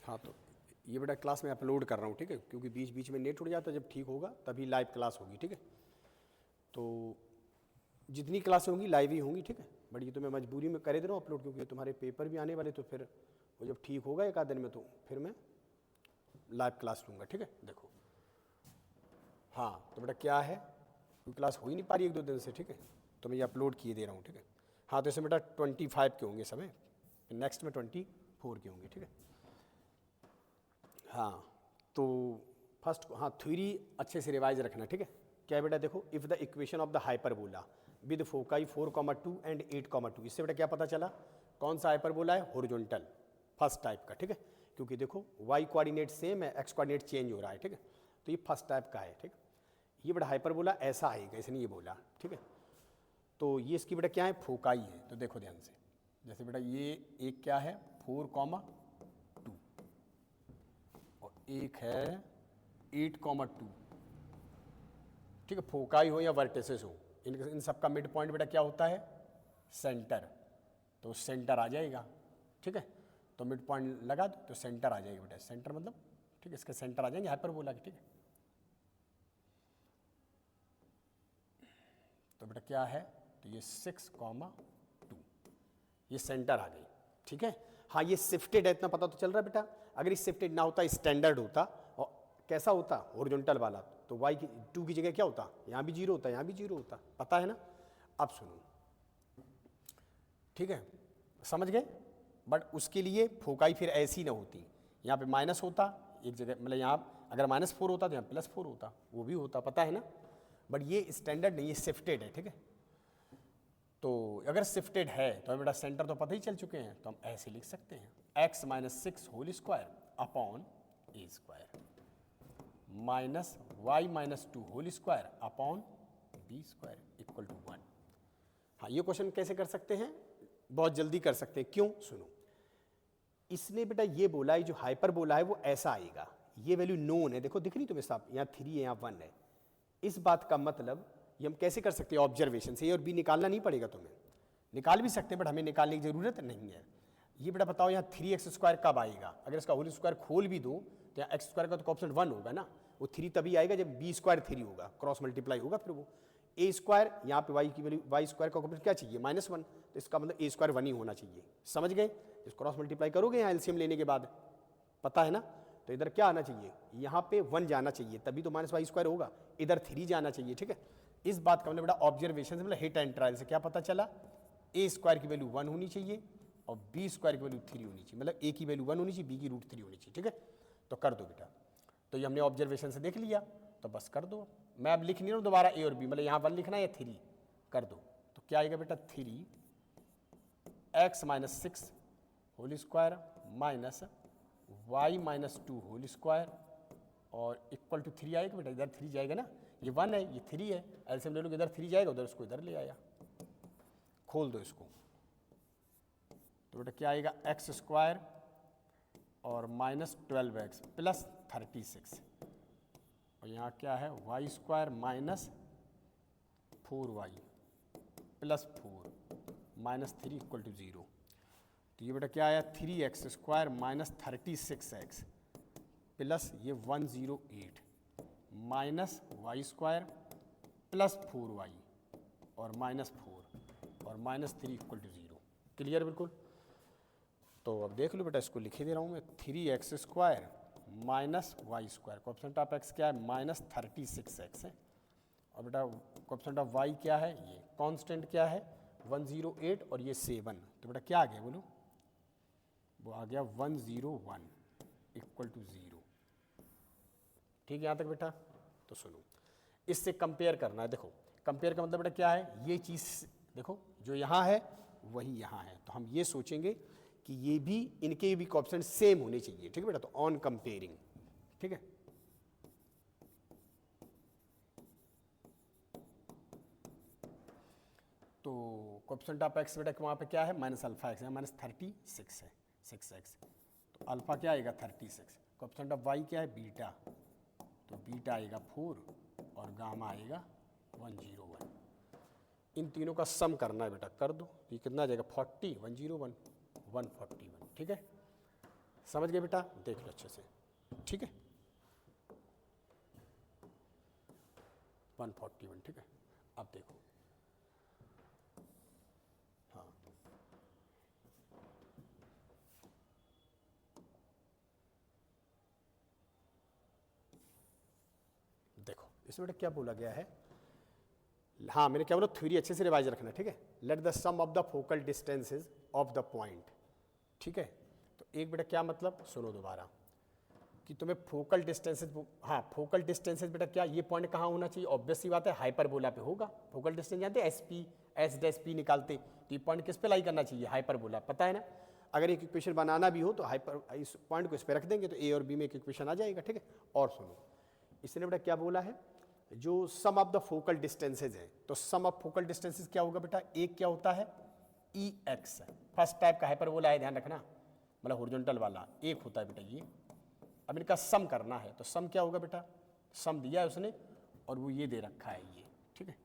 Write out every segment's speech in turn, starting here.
हाँ, तो ये बेटा क्लास में अपलोड कर रहा हूँ, ठीक है, क्योंकि बीच बीच में नेट उड़ जाता है, जब ठीक होगा तभी लाइव क्लास होगी, ठीक है। तो जितनी क्लासें होंगी लाइव ही होंगी, ठीक है, बट ये तो मैं मजबूरी में करे दे रहा हूँ अपलोड, क्योंकि तुम्हारे पेपर भी आने वाले, तो फिर वो जब ठीक होगा एक आध दिन में तो फिर मैं लाइव क्लास लूँगा, ठीक है। देखो हाँ, तो बेटा क्या है, कोई क्लास हो ही नहीं पा रही एक दो दिन से, ठीक है, तो मैं ये अपलोड किए दे रहा हूँ, ठीक है। हाँ, तो इसमें बेटा 25 के होंगे समय, नेक्स्ट में 24 के होंगे, ठीक है। हाँ, तो फर्स्ट हाँ थ्योरी अच्छे से रिवाइज रखना, ठीक है। क्या है बेटा, देखो, if the equation of the hyperbola with foci 4,2 and 8,2, इससे बेटा क्या पता चला, कौन सा हाइपरबोला है, हॉरिजॉन्टल, फर्स्ट टाइप का, ठीक है, क्योंकि देखो वाई कोऑर्डिनेट सेम है, एक्स कोऑर्डिनेट चेंज हो रहा है, ठीक है, तो ये फर्स्ट टाइप का है, ठीक है। ये बेटा हाइपरबोला ऐसा आएगा, इसने ये बोला, ठीक है। तो ये इसकी बेटा क्या है, फोकाई है, तो देखो ध्यान से, जैसे बेटा ये एक क्या है 4,2 और एक है 8,2, ठीक है। फोकाई हो या वर्टिसेस हो, इन सब का मिड पॉइंट बेटा क्या होता है, सेंटर, तो सेंटर आ जाएगा, ठीक है। तो मिड पॉइंट लगा दो तो सेंटर आ जाएगा बेटा, सेंटर मतलब, ठीक है, इसके सेंटर आ जाएंगे हाइपरबोला के, ठीक है। तो बेटा क्या है, तो ये 6,2, ये सेंटर आ गई, ठीक है। हाँ, ये शिफ्टेड है, इतना पता तो चल रहा है बेटा, अगर ये शिफ्टेड ना होता स्टैंडर्ड होता, और कैसा होता हॉरिजॉन्टल वाला, तो y की 2 की जगह क्या होता, यहाँ भी 0 होता, यहाँ भी 0 होता, पता है ना। अब सुनो, ठीक है, समझ गए, बट उसके लिए फोकाई फिर ऐसी ना होती, यहाँ पे माइनस होता एक जगह, मतलब यहाँ अगर -4 होता तो यहाँ +4 होता, वो भी होता, पता है ना, बट ये स्टैंडर्ड नहीं, ये शिफ्टेड है, ठीक है। तो अगर शिफ्टेड है तो हमें बेटा सेंटर तो पता ही चल चुके हैं, तो हम ऐसे लिख सकते हैं x - 6 whole square upon a square minus y - 2 whole square upon b square equal to 1। हाँ, ये क्वेश्चन कैसे कर सकते हैं, बहुत जल्दी कर सकते हैं, क्यों, सुनो, इसने बेटा ये बोला है जो हाइपरबोला है वो ऐसा आएगा, ये वैल्यू नोन है, देखो दिख रही तुम्हें साहब, यहाँ 3 है यहाँ 1 है, इस बात का मतलब ये हम कैसे कर सकते हैं, ऑब्जर्वेशन से, ए और बी निकालना नहीं पड़ेगा तुम्हें, निकाल भी सकते हैं बट हमें निकालने की जरूरत नहीं है। ये बेटा बताओ यहाँ 3x² कब आएगा, अगर इसका होल स्क्वायर खोल भी दो तो यहाँ x² का तो ऑप्शन 1 होगा ना, वो 3 तभी आएगा जब b² 3 होगा, क्रॉस मल्टीप्लाई होगा, फिर वो a² यहाँ पे y की वैल्यू y² का ऑप्शन क्या चाहिए -1, तो इसका मतलब a² 1 ही होना चाहिए, समझ गए। इस क्रॉस मल्टीप्लाई करोगे यहाँ एलसीएम लेने के बाद, पता है ना, तो इधर क्या आना चाहिए, यहाँ पे 1 जाना चाहिए, तभी तो -y² होगा, इधर 3 जाना चाहिए, ठीक है। इस बात का मतलब बेटा ऑब्जर्वेशन से, मतलब हिट एंड ट्रायल से क्या पता चला, a² की वैल्यू 1 होनी चाहिए और b² की वैल्यू 3 होनी चाहिए, मतलब a की वैल्यू 1 होनी चाहिए, b की √3 होनी चाहिए, ठीक है। तो कर दो बेटा, तो ये हमने ऑब्जर्वेशन से देख लिया, तो बस कर दो, मैं अब लिख नहीं रहा हूँ दोबारा a और b, मतलब यहाँ 1 लिखना है या 3, कर दो, तो क्या आएगा बेटा 3x - 6 whole square minus y - 2 whole square और इक्वल टू 3 आएगा बेटा, इधर 3 जाएगा ना, ये 1 है ये 3 है, एलसीएम ले लो, इधर 3 जाएगा, उधर उसको इधर ले आया, खोल दो इसको, तो बेटा क्या आएगा x² और -12x प्लस 36, और यहाँ क्या है y² - 4y plus 4 -3 equal to 0, तो ये बेटा क्या आया 3x² - 36x प्लस ये 108 माइनस y² प्लस 4y और -4 और -3 इक्वल टू 0, क्लियर बिल्कुल। तो अब देख लो बेटा, इसको लिखे दे रहा हूँ मैं, 3x² minus y², coefficient of x क्या है -36x है, और बेटा कोएफिशिएंट ऑफ y क्या है, ये कांस्टेंट क्या है 108 और ये 7, तो बेटा क्या आ गया बोलो, वो आ गया 101 इक्वल टू 0, ठीक है यहाँ तक बेटा। तो सुनो, इससे कंपेयर करना है, देखो कंपेयर का मतलब बेटा क्या है, ये चीज़ देखो जो यहाँ है वही यहाँ है, तो हम ये सोचेंगे कि ये भी इनके भी कोएफिशिएंट सेम होने चाहिए, ठीक है बेटा, तो ऑन कंपेयरिंग, ठीक है। तो कोएफिशिएंट ऑफ x बेटा वहाँ पे क्या है -α x है, -36 है 6x, तो अल्फा क्या आएगा 36, कोएफिशिएंट ऑफ y क्या है बीटा, तो बीटा आएगा 4 और गामा आएगा 101, इन तीनों का सम करना है बेटा, कर दो, ये कितना आ जाएगा 40 101 141, ठीक है, समझ गए बेटा, देख लो अच्छे से, ठीक है। 141, ठीक है। अब देखो, हाँ देखो इसमें बेटा क्या बोला गया है, हाँ मैंने क्या बोला, थ्योरी अच्छे से रिवाइज रखना, ठीक है। Let the sum of the focal distances of the point, ठीक है। तो एक बेटा क्या मतलब, सुनो दोबारा, कि तुम्हें फोकल डिस्टेंसेज, हाँ फोकल डिस्टेंसेज बेटा क्या, ये पॉइंट कहाँ होना चाहिए, ऑब्वियस सी बात है हाइपरबोला पे होगा। फोकल डिस्टेंस जानते हैं, एस डैश पी निकालते, तो ये पॉइंट किस पे लाई करना चाहिए, हाइपरबोला, पता है ना। अगर एक इक्वेशन बनाना भी हो तो इस पॉइंट को इस पे रख देंगे तो ए और बी में एक इक्वेशन आ जाएगा, ठीक है। और सुनो, इसने बेटा क्या बोला है, जो सम ऑफ द फोकल डिस्टेंसेज है, तो सम ऑफ फोकल डिस्टेंसेज क्या होगा बेटा, एक क्या होता है ई एक्स, फर्स्ट टाइप का हाइपरबोला है, ध्यान रखना, मतलब हॉरिजॉन्टल वाला एक होता है बेटा ये। अब इनका सम करना है, तो सम क्या होगा बेटा, सम दिया है उसने और वो ये दे रखा है ये, ठीक है।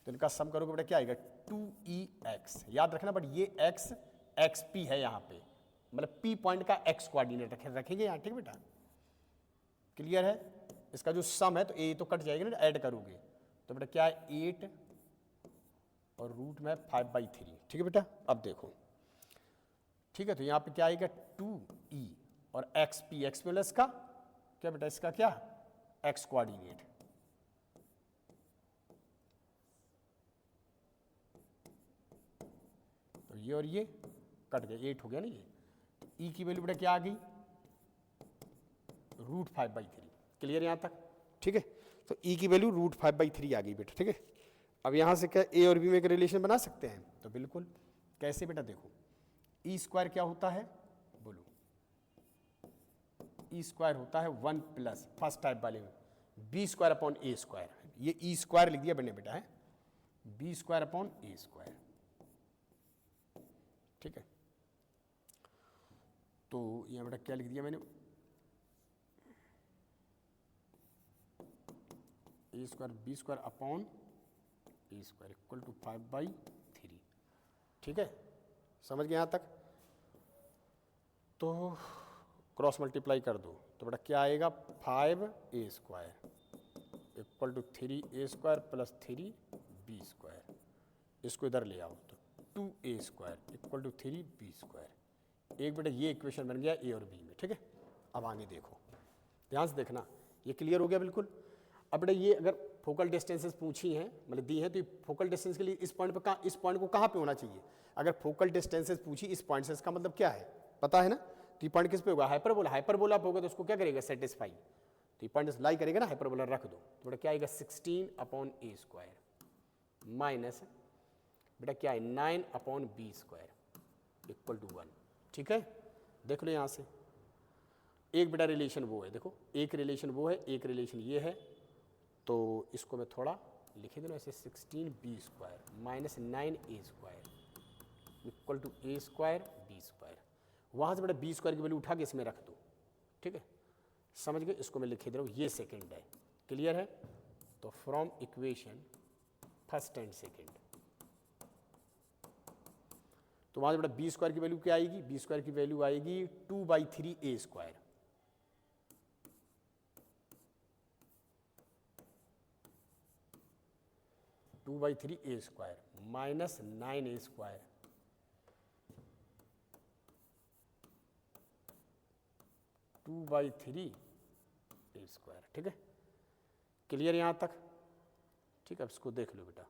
तो इनका सम करोगे बेटा क्या आएगा, 2EX, याद रखना, बट ये x XP है यहाँ पे, मतलब P पॉइंट का x कोऑर्डिनेट रखेंगे यहाँ, ठीक बेटा, क्लियर है। इसका जो सम है तो ए तो कट जाएगा ना, ऐड करोगे तो बेटा क्या है 8 और रूट में 5/3, ठीक है बेटा। अब देखो, ठीक है, तो यहाँ पे क्या आएगा 2E और XP, एक्स प्लस का क्या बेटा, इसका क्या x कोऑर्डिनेट, तो ये और ये कट गया, 8 हो गया ना ये। तो E की वैल्यू बेटा क्या आ गई, √5/3, क्लियर यहाँ तक, ठीक है। तो E की वैल्यू √5/3 आ गई बेटा, ठीक है। अब यहाँ से क्या ए और बी में एक रिलेशन बना सकते हैं, तो बिल्कुल, कैसे बेटा, देखो ई स्क्वायर क्या होता है, बोलो, ई स्क्वायर होता है 1 प्लस फर्स्ट टाइप वाले में बी स्क्वायर अपॉन ए स्क्वायर, ये ई स्क्वायर लिख दिया बने बेटा है, बी स्क्वायर अपॉन ए स्क्वायर, ठीक है। तो यहाँ बेटा क्या लिख दिया मैंने, A square B square upon A square equal to 5/3, ठीक है, समझ गए यहाँ तक। तो क्रॉस मल्टीप्लाई कर दो तो बेटा क्या आएगा, 5a square equal to 3a square plus 3b square, इसको इधर ले आओ तो 2a square equal to 3b square. एक बेटा ये इक्वेशन बन गया ए और बी में, ठीक है। अब आगे देखो, ध्यान से देखना, ये क्लियर हो गया बिल्कुल। अब बेटा ये अगर फोकल डिस्टेंसेस पूछी हैं, मतलब दी है, तो फोकल डिस्टेंस के लिए इस पॉइंट पे कहाँ, इस पॉइंट को कहाँ पे होना चाहिए, अगर फोकल डिस्टेंसेस पूछी इस पॉइंट से, इसका मतलब क्या है पता है ना। तो ये पॉइंट किस पे होगा, हाइपरबोला, हाइपरबोला पे होगा तो उसको क्या करेगा, सेटिस्फाई, तो ये पॉइंट लाई करेगा ना, हाइपरबोला रख दो, तो बेटा क्या आएगा 16/a स्क्वायर माइनस बेटा क्या है 9/b स्क्वायर इक्वल टू 1, ठीक है। देख लो यहाँ से, एक बेटा रिलेशन वो है, देखो एक रिलेशन वो है, एक रिलेशन ये है, तो इसको मैं थोड़ा लिखे देना ऐसे, 16b square minus 9a square equal to a square b square. वहाँ से बेटा b स्क्वायर की वैल्यू उठा के इसमें रख दो, ठीक है, समझ गए। इसको मैं लिखे दे रहा हूँ, ये सेकंड है, क्लियर है। तो from equation first and second, तो वहाँ से बेटा b स्क्वायर की वैल्यू क्या आएगी, b स्क्वायर की वैल्यू आएगी 2/3a square, a square minus 9a square 2/3a square, ठीक है, क्लियर यहाँ तक, ठीक है। अब इसको देख लो बेटा,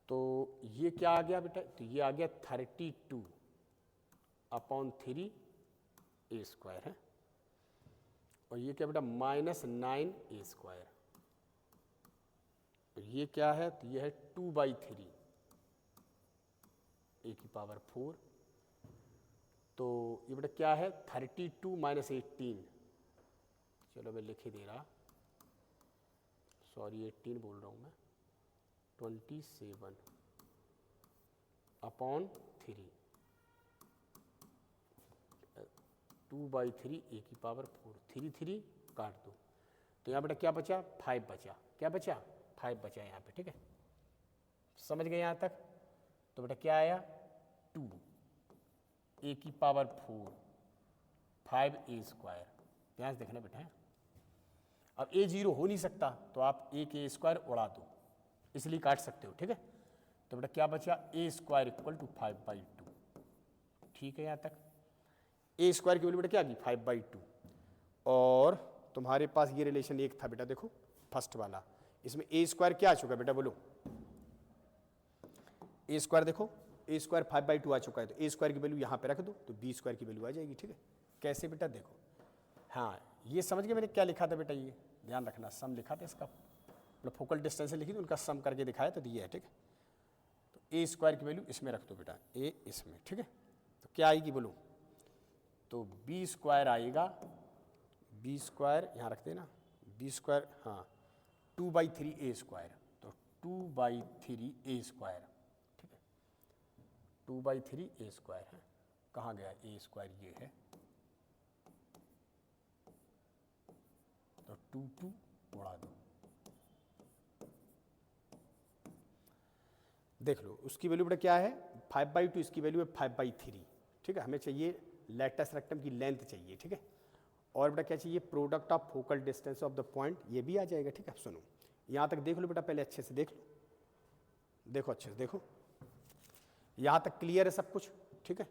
तो ये क्या आ गया बेटा, तो ये आ गया 32/3a स्क्वायर है, और ये क्या बेटा माइनस 9a स्क्वायर, तो ये क्या है, तो ये है 2/3 a की पावर 4, तो ये बेटा क्या है 32 माइनस 18, चलो मैं लिख ही दे रहा, सॉरी 18 बोल रहा हूँ मैं, 27/3 2/3 a की पावर 4, 3 काट दो, तो यहाँ बेटा क्या बचा 5 बचा, क्या बचा 5 बचा यहाँ पे, ठीक है, समझ गए यहाँ तक। तो बेटा क्या आया 2 ए की पावर 4 5a²। ध्यान से देखना बेटा है। अब ए 0 हो नहीं सकता तो आप ए के स्क्वायर उड़ा दो, इसलिए काट सकते हो, ठीक है। तो बेटा क्या बचा, a² = 5/2। ठीक है यहाँ तक। ए स्क्वायर की वैल्यू बेटा क्या आ गई 5/2, और तुम्हारे पास ये रिलेशन एक था बेटा, देखो फर्स्ट वाला, इसमें a² क्या आ चुका है बेटा बोलो, a² देखो, a² 5/2 आ चुका है, तो a² की वैल्यू यहाँ पे रख दो तो b² की वैल्यू आ जाएगी। ठीक है, कैसे बेटा देखो, हाँ ये समझ गए मैंने क्या लिखा था बेटा, ये ध्यान रखना, सम लिखा था इसका, मतलब फोकल डिस्टेंस से लिखी थी, उनका सम करके दिखाया तो दिया है। ठीक है, तो a² की वैल्यू इसमें रख दो बेटा, a इसमें। ठीक है, तो क्या आएगी बोलो, तो b² आएगा, b² यहाँ रख देना, b², हाँ 2/3a², तो 2/3a²। ठीक है, 2/3a² है, कहाँ गया a², ये है, तो 2 उड़ा दो, देख लो उसकी वैल्यू बेटा क्या है 5/2, इसकी वैल्यू है 5/3। ठीक है, हमें चाहिए लेटस रेक्टम की लेंथ चाहिए। ठीक है, और बेटा क्या चाहिए, product of focal distance of the point, ये भी आ जाएगा। ठीक है, सुनो यहाँ तक देख लो बेटा, पहले अच्छे से देख लो, देखो अच्छे से देखो, यहाँ तक क्लियर है सब कुछ। ठीक है,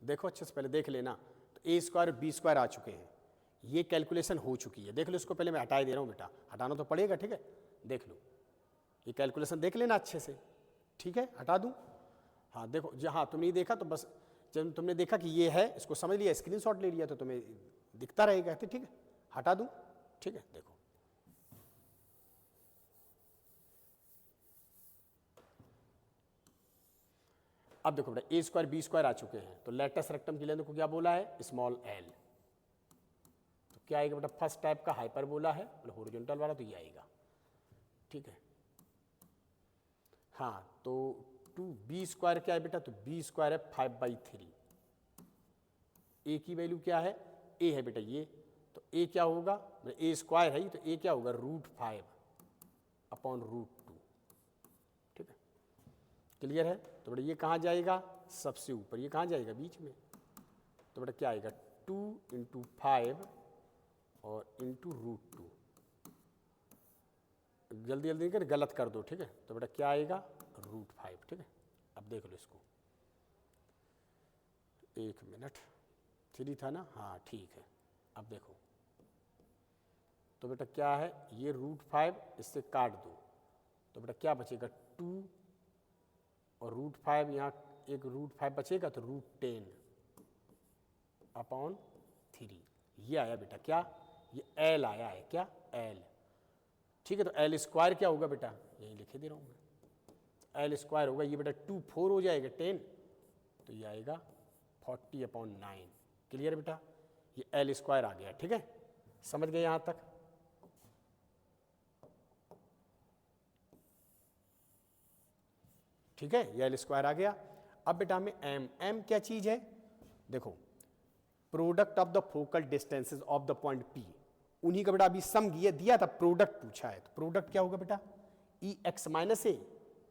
देखो अच्छे से पहले देख लेना, तो a² b² आ चुके हैं, ये कैलकुलेशन हो चुकी है, देख लो इसको, पहले मैं हटा दे रहा हूँ बेटा, हटाना तो पड़ेगा। ठीक है, देख लो ये कैलकुलेशन देख लेना अच्छे से। ठीक है, हटा दूँ, हाँ देखो, जहाँ तुमने देखा तो बस, जब तुमने देखा कि ये है, इसको समझ लिया, स्क्रीनशॉट ले लिया, तो तुम्हें दिखता रहेगा। ठीक है, हटा दूँ। ठीक है, देखो अब देखो बेटा a² b² आ चुके हैं, तो लेटस रेक्टम की लेंथ को क्या बोला है, स्मॉल l। तो क्या आएगा बेटा, फर्स्ट टाइप का हाइपरबोला है, मतलब हॉरिजॉन्टल वाला, तो ये आएगा। ठीक है, हाँ तो b² क्या है बेटा, तो b² है 5/3, a की वैल्यू क्या है, a है बेटा ये, तो a क्या होगा, a² है, तो a क्या होगा, √5/√2। ठीक है, क्लियर है। तो बेटा ये कहाँ जाएगा, सबसे ऊपर, ये कहाँ जाएगा, बीच में, तो बेटा क्या आएगा 2 × 5 और ×√2, जल्दी जल्दी कर गलत कर दो। ठीक है, तो बेटा क्या आएगा, √5। ठीक है, अब देख लो इसको, 1 मिनट, 3 था ना, हाँ ठीक है। अब देखो तो बेटा क्या है, ये √5 इससे काट दो, तो बेटा क्या बचेगा, 2 और √5, यहाँ एक √5 बचेगा, तो √10/3, ये आया बेटा क्या, ये l आया है, क्या l। ठीक है, तो l² क्या होगा बेटा, यही लिखे दे रहा हूँ मैं, l² होगा ये बेटा 2 4 हो जाएगा 10, तो ये आएगा 40/9। क्लियर बेटा, ये l² आ गया। ठीक है, समझ गए यहाँ तक। ठीक है, ये l² आ गया। अब बेटा हमें m क्या चीज है, देखो product of the focal distances of the point P, उन्हीं का बेटा अभी सम दिया था, प्रोडक्ट पूछा है, तो प्रोडक्ट क्या होगा बेटा, EX - A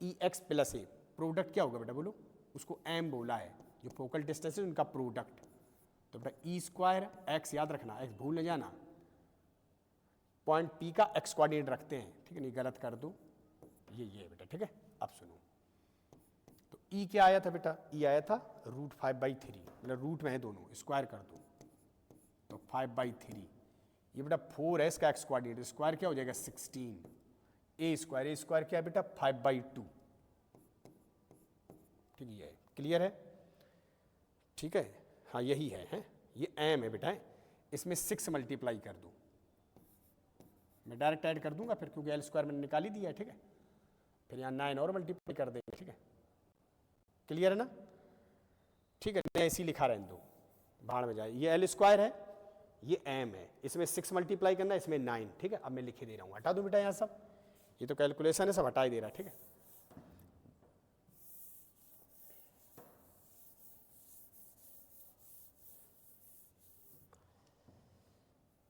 EX + A, product क्या होगा बेटा बोलो, उसको m बोला है, जो फोकल डिस्टेंस है उनका प्रोडक्ट, तो बेटा E² x, याद रखना x भूल न जाना, पॉइंट P का x कोऑर्डिनेट रखते हैं। ठीक है, नहीं गलत कर दो, ये है बेटा। ठीक है, अब सुनो, तो E क्या आया था बेटा, E आया था √5/3, मतलब रूट में है दोनों, स्क्वायर कर दो, तो 5/3, ये बेटा 4 है इसका x कोऑर्डिनेट, स्क्वायर क्या हो जाएगा 16, a² क्या है बेटा 5/2। ठीक है, क्लियर है। ठीक है, हाँ यही है, ये m है बेटा, इसमें 6 मल्टीप्लाई कर दो, मैं डायरेक्ट ऐड कर दूंगा फिर, क्योंकि l² मैंने निकाल ही दिया है। ठीक है, फिर यहाँ 9 और मल्टीप्लाई कर देंगे। ठीक है, क्लियर है ना। ठीक है, मैं ऐसे ही लिखा रहने दो, भाड़ में जाए, ये l² है, ये m है, इसमें 6 मल्टीप्लाई करना है, इसमें 9। ठीक है, अब मैं लिखे दे रहा हूँ, हटा दूँ बेटा यहाँ सब, ये तो कैलकुलेशन है, सब हटा ही दे रहा है। ठीक है,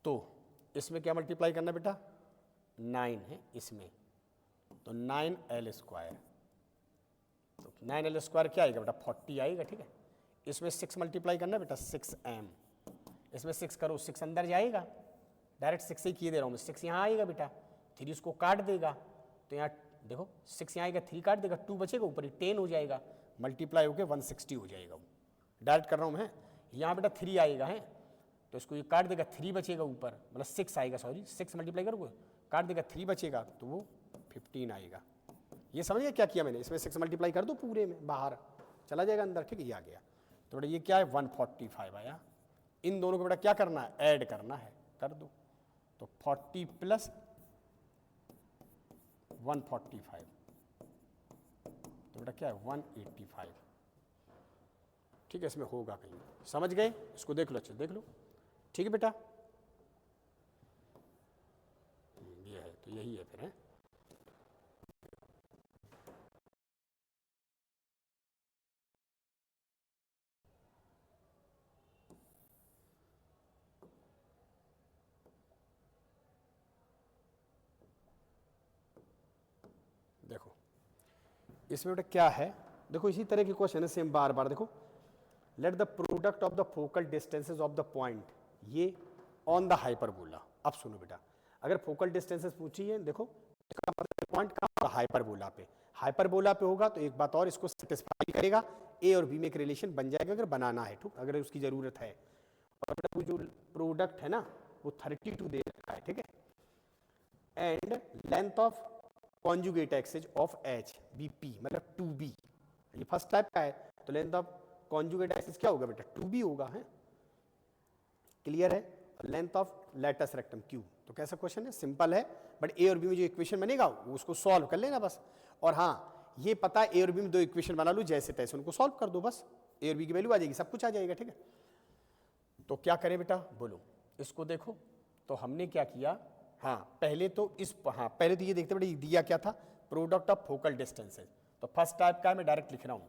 तो इसमें क्या मल्टीप्लाई करना बेटा, 9 है इसमें, तो 9l², तो 9l स्क्वायर क्या आएगा बेटा 40 आएगा, ठीक है। इसमें 6 मल्टीप्लाई करना बेटा 6m, इसमें 6 करो 6 अंदर जाएगा, डायरेक्ट 6 से ही किए दे रहा हूँ मैं, 6 यहाँ आएगा बेटा, 3 उसको काट देगा, तो यहाँ देखो 6 यहाँ आएगा, 3 काट देगा, 2 बचेगा, ऊपर ही 10 हो जाएगा, मल्टीप्लाई होकर 160 हो जाएगा, वो डायरेक्ट कर रहा हूँ मैं। यहाँ बेटा 3 आएगा है, तो इसको ये काट देगा, 3 बचेगा ऊपर, मतलब 6 आएगा, सॉरी 6 मल्टीप्लाई करोगे काट देगा, 3 बचेगा तो वो 15 आएगा। ये समझ गया क्या किया मैंने, इसमें 6 मल्टीप्लाई कर दो पूरे में, बाहर चला जाएगा अंदर, ठीक है, ये आ गया। तो बेटा ये क्या है 145 आया। इन दोनों को बेटा क्या करना है, ऐड करना है, कर दो। तो 40 प्लस 145, तो बेटा क्या है 185, ठीक है। इसमें होगा कहीं, समझ गए, इसको देख लो, अच्छे देख लो, ठीक है बेटा। ये है तो यही है फिर है। देखो इसमें बेटा क्या है, देखो इसी तरह के क्वेश्चन है सेम, बार बार देखो। Let the product of the focal distances of the point, ये ऑन द हाइपरबोला। अब सुनो बेटा, अगर फोकल डिस्टेंसेज पूछी है, देखो इसका मतलब पॉइंट कहाँ, हाइपरबोला पे। हाइपरबोला पे होगा तो एक बात और इसको सेटिस्फाई करेगा, ए और बी में एक रिलेशन बन जाएगा अगर बनाना है, ठीक, अगर उसकी जरूरत है। और बेटा वो जो प्रोडक्ट है ना वो 32 दे रखा है, ठीक है। And length of conjugate axis of H B P, मतलब 2b, ये फर्स्ट टाइप का है, तो लेंथ ऑफ कॉन्जुगेट एक्सिस क्या होगा बेटा 2b होगा, है क्लियर है। लेंथ ऑफ लेटस रेक्टम क्यू, तो कैसा क्वेश्चन है, सिंपल है, बट ए और बी में जो इक्वेशन बनेगा उसको सॉल्व कर लेना बस। और हाँ ये पता है ए और बी में 2 इक्वेशन बना लो जैसे तैसे, उनको सॉल्व कर दो बस, ए और बी की वैल्यू आ जाएगी, सब कुछ आ जाएगा, ठीक है। तो क्या करें बेटा बोलो, इसको देखो, तो हमने क्या किया, हाँ पहले तो पहले तो ये देखते बेटा दिया क्या था, प्रोडक्ट ऑफ फोकल डिस्टेंसेज। तो फर्स्ट टाइप का है, मैं डायरेक्ट लिख रहा हूँ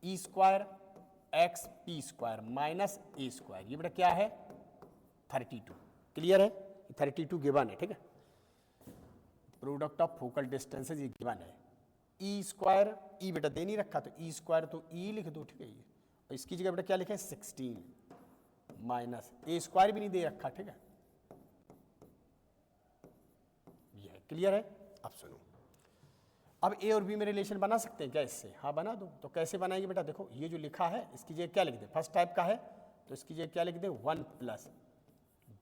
E square x P square minus ए स्क्वायर, ये बेटा क्या है 32, क्लियर है, 32 गिवन है, ठीक है। प्रोडक्ट ऑफ फोकल डिस्टेंसेज ये गिवन है। ई स्क्वायर, ई बेटा दे नहीं रखा तो ई स्क्वायर तो ई लिख दो, ठीक है। ये और इसकी जगह बेटा क्या लिखे 16 माइनस ए स्क्वायर भी नहीं दे रखा, ठीक है, ये है, क्लियर है। अब सुनो, अब ए और बी में रिलेशन बना सकते हैं क्या इससे, हाँ बना दो। तो कैसे बनाएंगे बेटा, देखो ये जो लिखा है इसकी जगह क्या लिख दे, फर्स्ट टाइप का है तो इसकी जगह क्या लिख दे 1 प्लस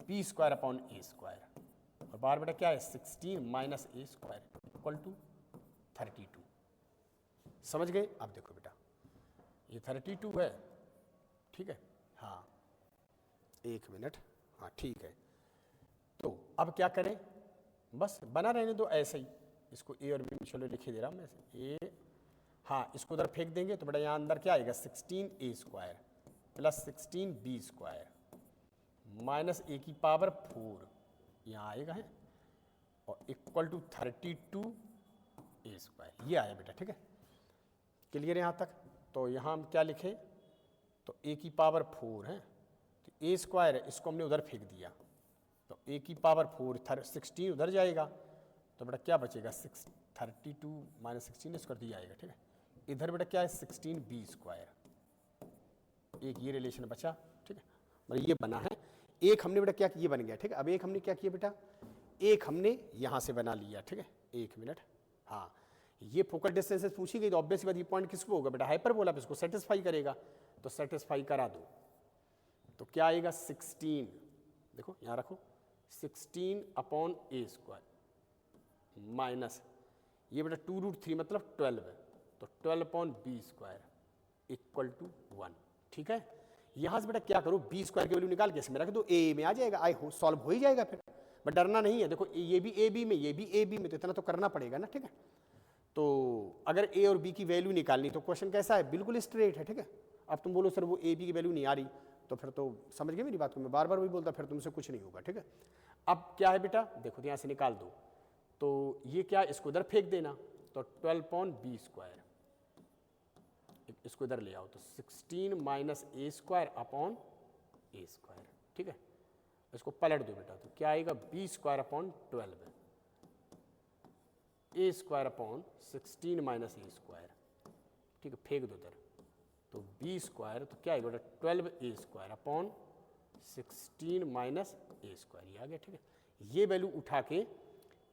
बी स्क्वायर अपॉन ए स्क्वायर, और बाहर बेटा क्या है 16 minus A square equal to 32, समझ गए। अब देखो बेटा ये 32 है, ठीक है, हाँ 1 मिनट, हाँ ठीक है। तो अब क्या करें, बस बना रहने दो ऐसे ही, इसको ए और बी में चलो लिखे दे रहा हूँ मैं ए, हाँ इसको उधर फेंक देंगे तो बेटा यहाँ अंदर क्या आएगा 16 A square plus 16 B square minus A की पावर 4 यहाँ आएगा है, और इक्वल टू 32 ए स्क्वायर, ये आया बेटा, ठीक है, क्लियर है यहाँ तक। तो यहाँ हम क्या लिखें, तो ए की पावर 4 है, तो ए स्क्वायर है, इसको हमने उधर फेंक दिया, तो ए की पावर 4 16 उधर जाएगा, तो बेटा क्या बचेगा 32 माइनस 16 स्क्वायर दिया आएगा, ठीक है। इधर बेटा क्या है 16 बी स्क्वायर, एक ये रिलेशन बचा, ठीक है, मतलब ये बना है। एक हमने बेटा क्या ये बन गया, ठीक है। अब एक हमने क्या किया बेटा, एक हमने यहाँ से बना लिया, ठीक है, 1 मिनट, हाँ ये फोकल डिस्टेंसेस पूछी गई तो ऑब्वियसली बात ये पॉइंट किसको होगा बेटा, हाइपरबोला पे, इसको सेटिस्फाई करेगा, तो सेटिस्फाई करा दो। तो क्या आएगा 16, देखो यहाँ रखो 16 अपॉन ए स्क्वायर माइनस ये बेटा 2√3 मतलब 12 है, तो 12 upon B square equal to 1, ठीक है। यहाँ से बेटा क्या करो बी स्क्वायर की वैल्यू निकाल के इसमें रख दो, ए में आ जाएगा, सॉल्व हो ही जाएगा फिर, बट डरना नहीं है। देखो ये भी ए बी में, ये भी ए बी में, तो इतना तो करना पड़ेगा ना, ठीक है। तो अगर ए और बी की वैल्यू निकालनी तो क्वेश्चन कैसा है, बिल्कुल स्ट्रेट है, ठीक है। अब तुम बोलो सर वो ए बी की वैल्यू नहीं आ रही, तो फिर तो समझ गए मेरी बात को, मैं बार बार वही बोलता, फिर तुमसे कुछ नहीं होगा, ठीक है। अब क्या है बेटा, देखो यहाँ से निकाल दो, तो ये क्या इसको इधर फेंक देना, तो 12 अपॉन बी स्क्वायर, इसको इधर ले आओ, तो 16 माइनस ए स्क्वायर अपॉन ए स्क्वायर, ठीक है। इसको पलट दो बेटा, तो क्या आएगा बी स्क्वायर अपॉन 12 ए स्क्वायर अपॉन 16 माइनस ए स्क्वायर ठीक है, फेंक दो इधर। तो बी स्क्वायर तो क्या आएगा बेटा 12a² अपॉन 16 माइनस a², ये आ गया। ठीक है, ये वैल्यू उठा के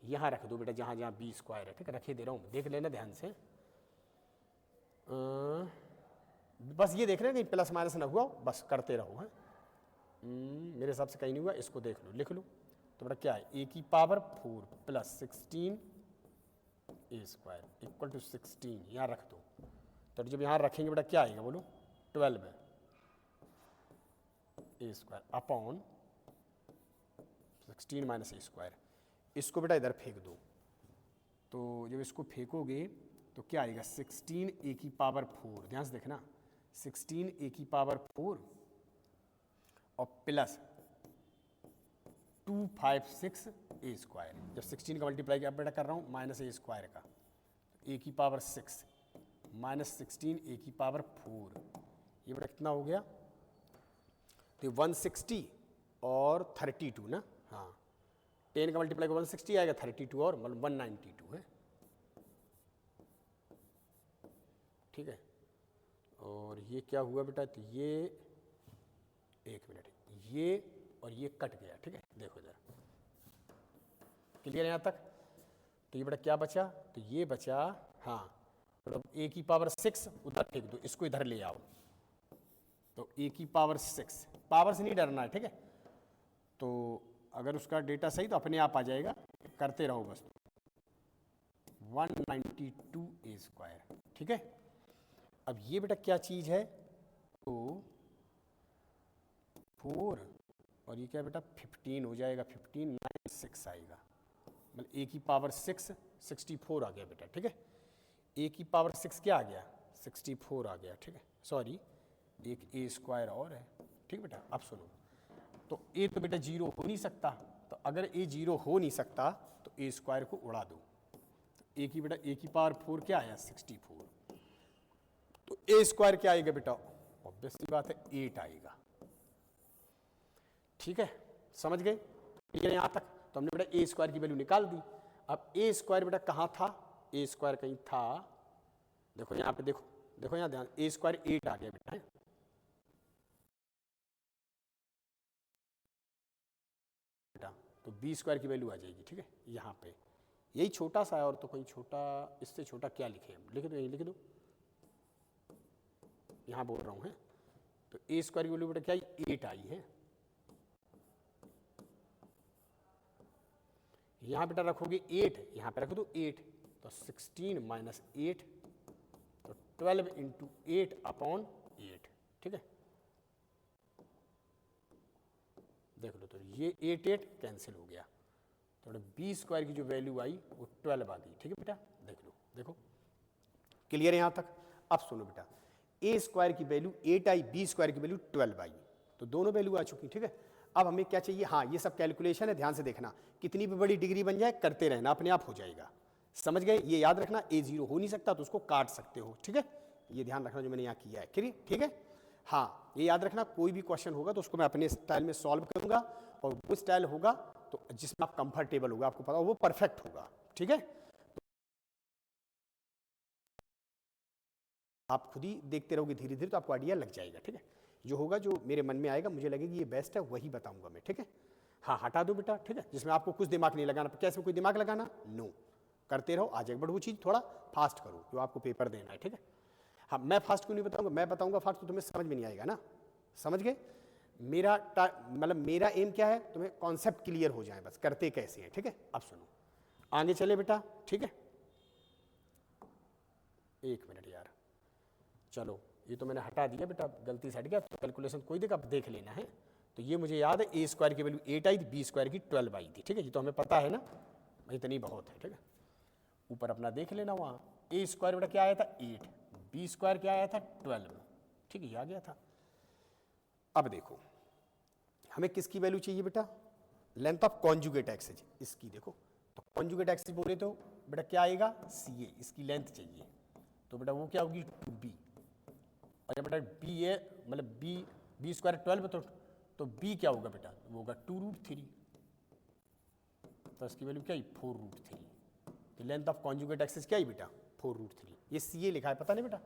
यहाँ रख दो बेटा, जहाँ जहाँ बी स्क्वायर है। ठीक है, रखे दे रहा हूँ, देख लेना ध्यान से। बस ये देख रहे हैं कहीं प्लस माइनस ना हुआ, बस करते रहो। है मेरे हिसाब से कहीं नहीं हुआ, इसको देख लो, लिख लो। तो बेटा क्या है, a की power 4 plus 16 a² equal to 16, यहाँ रख दो। तो जब यहाँ रखेंगे बेटा क्या आएगा बोलो, 12 a² अपॉन 16 माइनस a²। इसको बेटा इधर फेंक दो। तो जब इसको फेंकोगे तो क्या आएगा 16 a की पावर 4, ध्यान से देखना 16 a की पावर 4 और प्लस 256 a²। जब 16 का मल्टीप्लाई अब बेटा कर रहा हूँ माइनस a² का, a की पावर 6 माइनस 16 a की पावर 4, ये बेटा कितना हो गया, तो 160 और 32 ना, हाँ 10 का मल्टीप्लाई 160 आएगा, 32 और मतलब 192 है। ठीक है, और ये क्या हुआ बेटा, तो ये एक मिनट, ये और ये कट गया। ठीक है, देखो इधर, क्लियर यहाँ तक। तो ये बेटा क्या बचा, तो ये बचा, हाँ मतलब a की पावर 6 उधर फेंक दो, इसको इधर ले आओ। तो a की पावर 6, पावर से नहीं डरना है। ठीक है, तो अगर उसका डेटा सही तो अपने आप आ जाएगा, करते रहो बस। 192 a²। ठीक है, अब ये बेटा क्या चीज़ है, तो 4 और ये क्या बेटा 15 हो जाएगा, 15 96 आएगा, मतलब a की पावर 6 64 आ गया बेटा। ठीक है, a की पावर 6 क्या आ गया, 64 आ गया। ठीक है, सॉरी एक a² और है। ठीक बेटा, अब सुनो, तो a तो बेटा 0 हो नहीं सकता, तो अगर a 0 हो नहीं सकता तो a² को उड़ा दो। तो a की बेटा a की पावर 4 क्या आया 64, तो a² क्या आएगा बेटा, ऑब्वियस सी बात है 8 आएगा। ठीक है, समझ गए, ठीक है यहाँ तक। तो हमने बेटा a² की वैल्यू निकाल दी। अब a² बेटा कहाँ था, a² कहीं था, देखो यहाँ पे, देखो देखो यहाँ ध्यान, a² 8 आ गया बेटा, है बेटा, तो b² की वैल्यू आ जाएगी। ठीक है, यहाँ पे यही छोटा सा है, और तो कोई छोटा, इससे छोटा क्या लिखे हम, लिख दो, यही लिख दो, यहाँ बोल रहा हूँ। है तो a² की वैल्यू बेटा क्या आई, 8 आई है। यहाँ बेटा रखोगे 8, यहाँ पे रख दो 8, तो 16 माइनस 8, तो 12 इंटू 8 अपॉन 8। ठीक है, देख लो, तो ये 8 कैंसिल हो गया, तो b² की जो वैल्यू आई वो 12 आ गई। ठीक है बेटा, देख लो, देखो क्लियर है यहाँ तक। अब सुनो बेटा, a² की वैल्यू 8 आई, b² की वैल्यू 12 आई, तो दोनों वैल्यू आ चुकी। ठीक है, अब हमें क्या चाहिए, हाँ ये सब कैलकुलेशन है, ध्यान से देखना, कितनी भी बड़ी डिग्री बन जाए करते रहना, अपने आप हो जाएगा। समझ गए, ये याद रखना, a 0 हो नहीं सकता तो उसको काट सकते हो। ठीक है, ये ध्यान रखना जो मैंने यहाँ किया है। ठीक है, हाँ ये याद रखना, कोई भी क्वेश्चन होगा तो उसको मैं अपने स्टाइल में सॉल्व करूंगा, और वो स्टाइल होगा तो जिसमें आप कंफर्टेबल होगा, आपको पता हो वो परफेक्ट होगा। ठीक है, आप खुद ही देखते रहोगे धीरे धीरे तो आपको आइडिया लग जाएगा। ठीक है, जो होगा, जो मेरे मन में आएगा, मुझे लगेगा ये बेस्ट है, वही बताऊंगा मैं। ठीक है, हाँ हटा दो बेटा। ठीक है, जिसमें आपको कुछ दिमाग नहीं लगाना, कैसे कोई दिमाग लगाना, नो, करते रहो आ जाएगा, बट वो चीज़ थोड़ा फास्ट करो जो आपको पेपर देना है। ठीक है, हाँ मैं फास्ट क्यों नहीं बताऊंगा, मैं बताऊंगा फास्ट तो तुम्हें समझ में नहीं आएगा ना। समझ गए, मेरा मतलब मेरा एम क्या है, तुम्हें कॉन्सेप्ट क्लियर हो जाए, बस करते कैसे हैं। ठीक है, अब सुनो, आगे चले बेटा। ठीक है, एक मिनट यार, चलो ये तो मैंने हटा दिया बेटा, गलती से हट गया, तो कैलकुलेशन कोई देगा, अब देख लेना है। तो ये मुझे याद है, a² की वैल्यू 8 आई थी, b² की 12 आई थी। ठीक है, ये तो हमें पता है ना, इतनी बहुत है। ठीक है, ऊपर अपना देख लेना, वहाँ a² बेटा क्या आया था 8, b² क्या आया था 12। ठीक है, ये आ गया था। अब देखो, हमें किसकी वैल्यू चाहिए बेटा, लेंथ ऑफ कॉन्जुगेट एक्सिस, इसकी देखो, तो कॉन्जुगेट एक्सिस बोले तो बेटा क्या आएगा CA, इसकी लेंथ चाहिए, तो बेटा वो क्या होगी 2b, और जब बेटा b है मतलब b² 12, तो b क्या होगा बेटा, वो होगा 2√3, तो इसकी वैल्यू क्या है 4√3। तो लेंथ ऑफ कॉन्जुगेट एक्सिस क्या है बेटा 4√3, ये CA लिखा है, पता नहीं बेटा,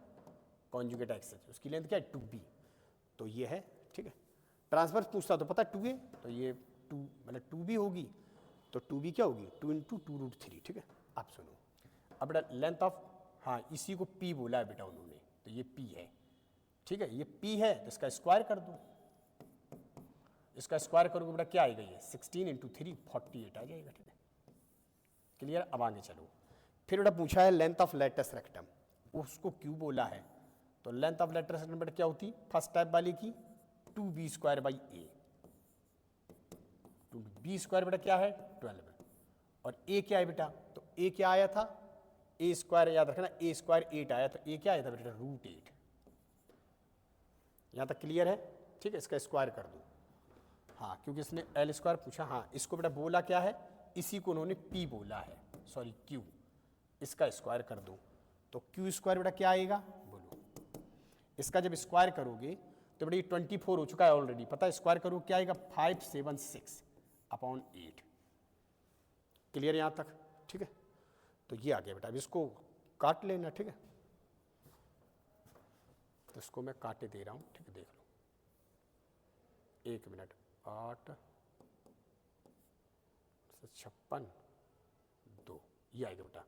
कॉन्जुगेट एक्स एच, उसकी लेंथ क्या है 2b, तो ये है, ठीक है। ट्रांसवर्स पूछता तो पता 2a, तो ये 2 मतलब 2b होगी, तो 2b क्या होगी 2 × 2√3, ठीक है। आप सुनो अब बेटा लेंथ ऑफ, हाँ इसी को p बोला है बेटा उन्होंने, तो ये p है, ठीक है। ये p है तो इसका स्क्वायर कर दो, इसका स्क्वायर करोगे बेटा क्या आएगा, ये 16 × 3 48 आ जाएगा, ठीक है। क्लियर। अब आगे चलो, फिर बेटा पूछा है लेंथ ऑफ लेटस रेक्टम, उसको क्यों बोला है, तो लेंथ ऑफ लेटस रेक्टम बेटा क्या होती, फर्स्ट टाइप वाली की 2b²/a, 2b² बेटा क्या है 12, और a क्या है बेटा, तो a क्या आया था, a² याद रखना, a² 8 आया, तो a क्या आया था बेटा √8। यहाँ तक क्लियर है, ठीक है। इसका स्क्वायर कर दो, हाँ क्योंकि इसने l² पूछा, हाँ इसको बेटा बोला क्या है, इसी को उन्होंने p बोला है, सॉरी q, इसका स्क्वायर कर दो, तो q² बेटा क्या आएगा बोलो, इसका जब स्क्वायर करोगे तो बेटा ये 24 हो चुका है ऑलरेडी, पता है स्क्वायर करो क्या आएगा 576/8। क्लियर यहाँ तक, ठीक है। तो ये आ गया बेटा, अब इसको काट लेना, ठीक है। तो इसको मैं काटे दे रहा हूँ, ठीक है, देख लो, 1 मिनट, 8 56 2, ये आएगा बेटा,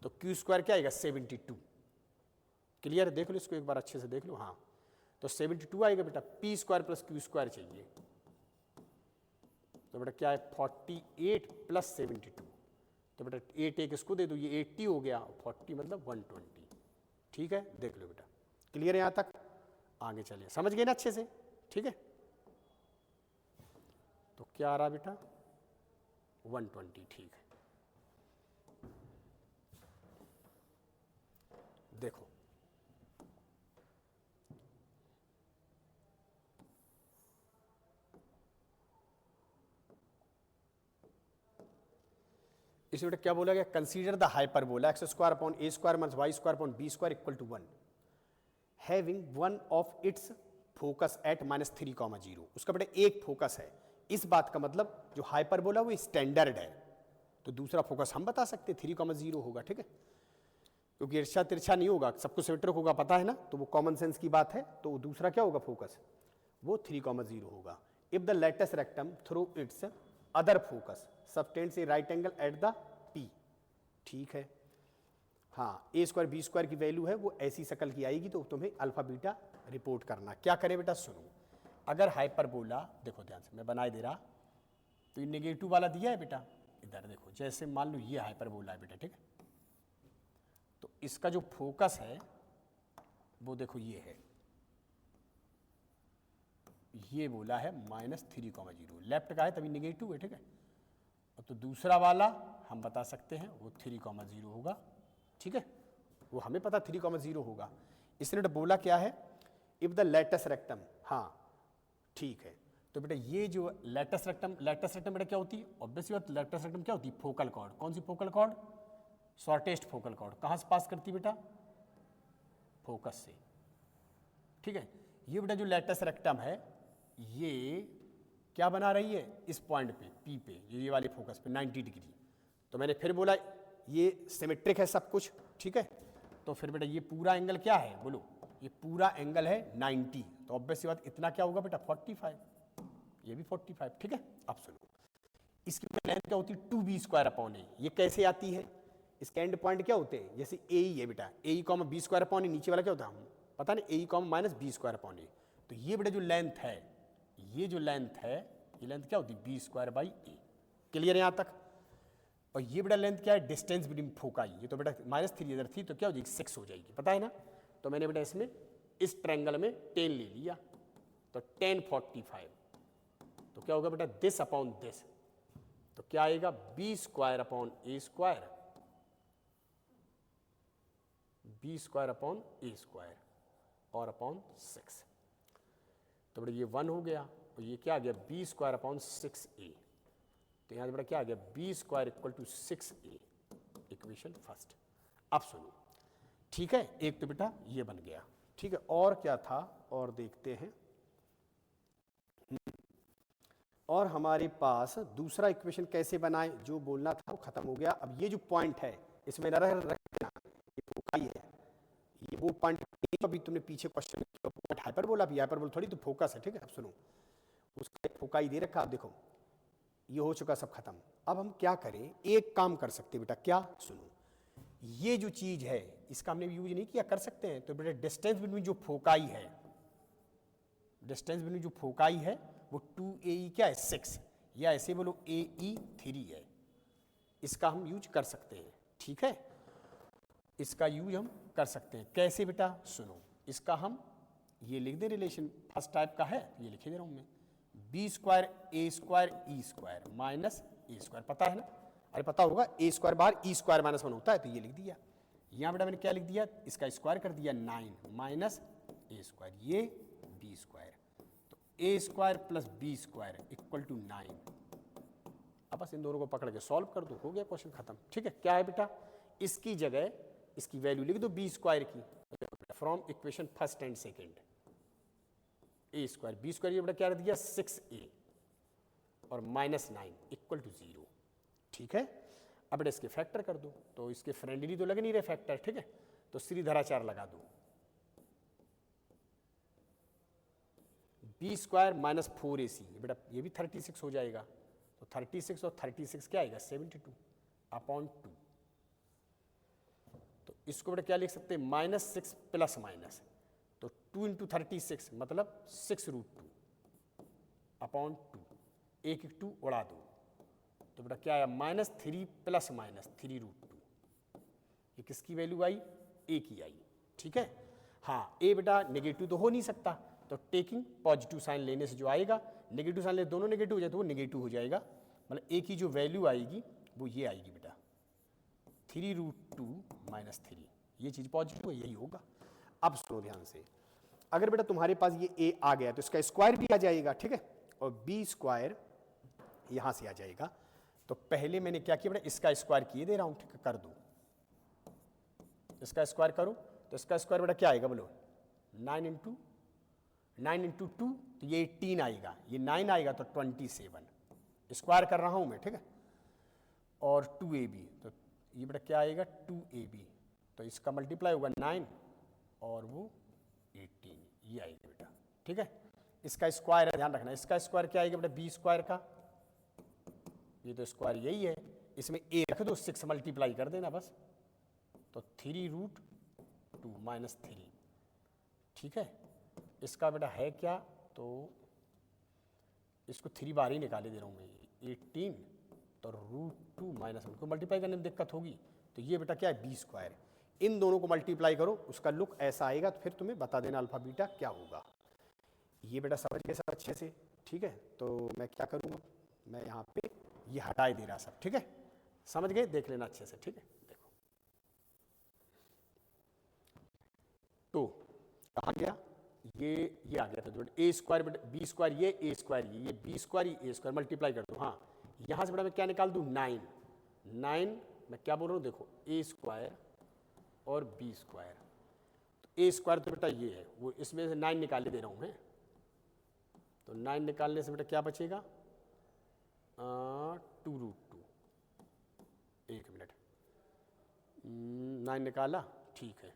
तो q² क्या आएगा 72। क्लियर, देख लो इसको एक बार अच्छे से देख लो, हाँ तो 72 आएगा बेटा, p² + q² चाहिए, तो बेटा क्या है 48 + 72, तो बेटा 8 एक इसको दे दो, ये 80 हो गया, 40 मतलब 120, ठीक है। देख लो बेटा, क्लियर है यहाँ तक, आगे चलिए, समझ गए ना अच्छे से, ठीक है। तो क्या आ रहा बेटा 120, ठीक है। देखो इसमें क्या बोला गया, consider the hyperbola x² / a² - y² / b² = 1 having one of its focus at -3,0। उसका बेटा एक फोकस है, इस बात का मतलब जो हाइपरबोला वो स्टैंडर्ड है, तो दूसरा फोकस हम बता सकते 3,0 होगा, ठीक है, क्योंकि ईर्षा तिरछा नहीं होगा, सबको सिमेट्रिक होगा, पता है ना, तो वो कॉमन सेंस की बात है, तो दूसरा क्या होगा फोकस, वो 3,0 होगा। If the latus rectum through its other focus subtends a right angle at the P, ठीक है, हाँ a² b² की वैल्यू है वो ऐसी शक्ल की आएगी, तो तुम्हें अल्फा बीटा रिपोर्ट करना। क्या करे बेटा, सुनो, अगर हाइपरबोला, देखो ध्यान से मैं बनाए दे रहा, तो ये नेगेटिव वाला दिया है बेटा, इधर देखो, जैसे मान लो ये हाइपरबोला है बेटा, ठीक है, तो इसका जो फोकस है वो देखो ये है, ये बोला है -3,0, लेफ्ट का है तभी नेगेटिव है, ठीक है, तो दूसरा वाला हम बता सकते हैं वो 3,0 होगा, ठीक है, वो हमें पता 3,0 होगा। इसने तो बोला क्या है, इफ द लेटस रेक्टम, हाँ ठीक है, तो बेटा ये जो लेटस रेक्टम बेटा क्या होती है, ऑब्वियसली बात, लेटस रेक्टम क्या होती है, फोकल कॉर्ड, कौन सी focal chord, shortest focal chord, कहाँ से पास करती बेटा, फोकस से, ठीक है। ये बेटा जो लेटस रेक्टम है ये क्या बना रही है, इस पॉइंट पे P पे, ये वाले फोकस पे 90 डिग्री, तो मैंने फिर बोला ये सिमेट्रिक है सब कुछ, ठीक है, तो फिर बेटा ये पूरा एंगल क्या है बोलो, ये पूरा एंगल है 90, तो ऑब्वियसली बात इतना क्या होगा बेटा 45, ये भी 45, ठीक है। अब सुनो, इसकी लेंथ क्या होती है 2b²/a, ये कैसे आती है, इसके एंड पॉइंट क्या होते हैं, जैसे a है बेटा, a, b²/a, नीचे वाला क्या होता है पता नहीं, a, -b²/a, तो ये बेटा जो लेंथ है, ये जो लेंथ है, ये लेंथ क्या होती है b²/a। क्लियर है यहाँ तक। और ये बेटा लेंथ क्या है, डिस्टेंस बिटवीन फोकाई, ये तो बेटा -3 इधर थी, तो क्या हो जाएगी 6 हो जाएगी, पता है ना, तो मैंने बेटा इसमें इस ट्रायंगल में 10 ले लिया, तो 10 45, तो क्या होगा बेटा दिस अपॉन दिस, तो क्या आएगा b² और अपॉन 6, तो बेटा ये 1 हो गया, और ये क्या आ गया b²/6a, तो यहाँ बेटा क्या आ गया b² = 6a, इक्वेशन फर्स्ट। अब सुनो, ठीक है, एक तो बेटा ये बन गया, ठीक है, और क्या था और देखते हैं, और हमारे पास दूसरा इक्वेशन कैसे बनाए, जो बोलना था वो खत्म हो गया। अब ये जो पॉइंट है इसमें रखना, ये फोकाई है, ये वो पॉइंट तो अभी तुमने पीछे क्वेश्चन हाइपरबोला भी, हाइपरबोला थोड़ी तो फोकस है, ठीक है। अब सुनो, उसका फोकाई दे रखा, आप देखो ये हो चुका सब खत्म। अब हम क्या करें, एक काम कर सकते हैं बेटा, क्या, सुनो, ये जो चीज है इसका हमने यूज नहीं किया, कर सकते हैं। तो बेटा डिस्टेंस बिटवीन जो फोकाई है, डिस्टेंस बिटवीन जो फोकाई है वो 2AE क्या है, 6, या ऐसे बोलो AE 3 है। इसका हम यूज कर सकते हैं, ठीक है। इसका यूज हम कर सकते हैं, कैसे बेटा, सुनो, इसका हम ये लिख दे, रिलेशन फर्स्ट टाइप का है, ये लिखे दे रहा हूं मैं, B² A² E² minus A², पता है ना, अरे पता होगा, A² बार E² -1 होता है, तो ये लिख दिया। यहाँ बेटा मैंने क्या लिख दिया, इसका स्क्वायर कर दिया 9 माइनस A², ये B², तो A² plus B² equal to 9। अब बस इन दोनों को पकड़ के सॉल्व कर दो, हो गया क्वेश्चन खत्म, ठीक है। क्या है बेटा, इसकी जगह इसकी वैल्यू लिख दो B² की, from equation first and second, A² B² ये बेटा क्या दिया 6A और -9 इक्वल टू 0, ठीक है। अब बेटा इसके फैक्टर कर दो, तो इसके फ्रेंडली तो लग नहीं रहे फैक्टर, ठीक है, तो श्रीधराचार्य लगा दो, B² माइनस 4AC, बेटा ये भी 36 हो जाएगा, तो 36 और 36 क्या आएगा 72 अपॉन 2। तो इसको बेटा क्या लिख सकते हैं, -6 प्लस माइनस, तो 2 इंटू 36 मतलब 6√2 अपॉन 2, एक 2 उड़ा दो, तो बेटा क्या आया -3 प्लस माइनस 3√2। ये किसकी वैल्यू आई, ए की आई, ठीक है। हाँ ए बेटा नेगेटिव तो हो नहीं सकता, तो टेकिंग पॉजिटिव साइन लेने से जो आएगा, नेगेटिव साइन ले दोनों नेगेटिव हो जाए तो वो नेगेटिव हो जाएगा, मतलब ए की जो वैल्यू आएगी वो ये आएगी बेटा 3√2 - 3, ये चीज़ पॉजिटिव है, यही होगा। अब सुनो ध्यान से, अगर बेटा तुम्हारे पास ये ए आ गया तो इसका स्क्वायर भी आ जाएगा, ठीक है, और B² यहाँ से आ जाएगा। तो पहले मैंने क्या किया बेटा, इसका स्क्वायर किए दे रहा हूँ, ठीक है, कर दो, इसका स्क्वायर करो, तो इसका स्क्वायर बेटा क्या आएगा बोलो, 9 इंटू 2, तो ये 18 आएगा, ये 9 आएगा तो 27, स्क्वायर कर रहा हूँ मैं, ठीक है, और 2AB, तो ये बेटा क्या आएगा 2AB, तो इसका मल्टीप्लाई होगा 9 और वो 18, ये आएगा बेटा, ठीक है। इसका स्क्वायर है, ध्यान रखना, इसका स्क्वायर क्या आएगा बेटा B² का, ये तो स्क्वायर यही है, इसमें a रख दो, 6 मल्टीप्लाई कर देना बस, तो 3√2 - 3, ठीक है। इसका बेटा है क्या, तो इसको 3 बार ही निकाले दे रहा हूँ मैं, 18, तो √2 - 1 को मल्टीप्लाई करने में दिक्कत होगी, तो ये बेटा क्या है B², इन दोनों को मल्टीप्लाई करो, उसका लुक ऐसा आएगा, तो फिर तुम्हें बता देना अल्फा बीटा क्या होगा। ये बेटा समझ गए सब अच्छे से, ठीक है। तो मैं क्या करूँगा, मैं यहाँ पे ये हटाए दे रहा सब, ठीक है, समझ गए, देख लेना अच्छे से, ठीक है। देखो तो कहाँ गया, ये आ गया था, A² बेटा B² ये A² ये B² A² मल्टीप्लाई कर दो। हाँ यहाँ से बेटा मैं क्या निकाल दूँ, 9 मैं क्या बोल रहा हूँ देखो, A² और B², तो A² तो बेटा ये है, वो इसमें से 9 निकाले दे रहा हूँ मैं, तो 9 निकालने से बेटा क्या बचेगा 2√2, एक मिनट, 9 निकाला, ठीक है,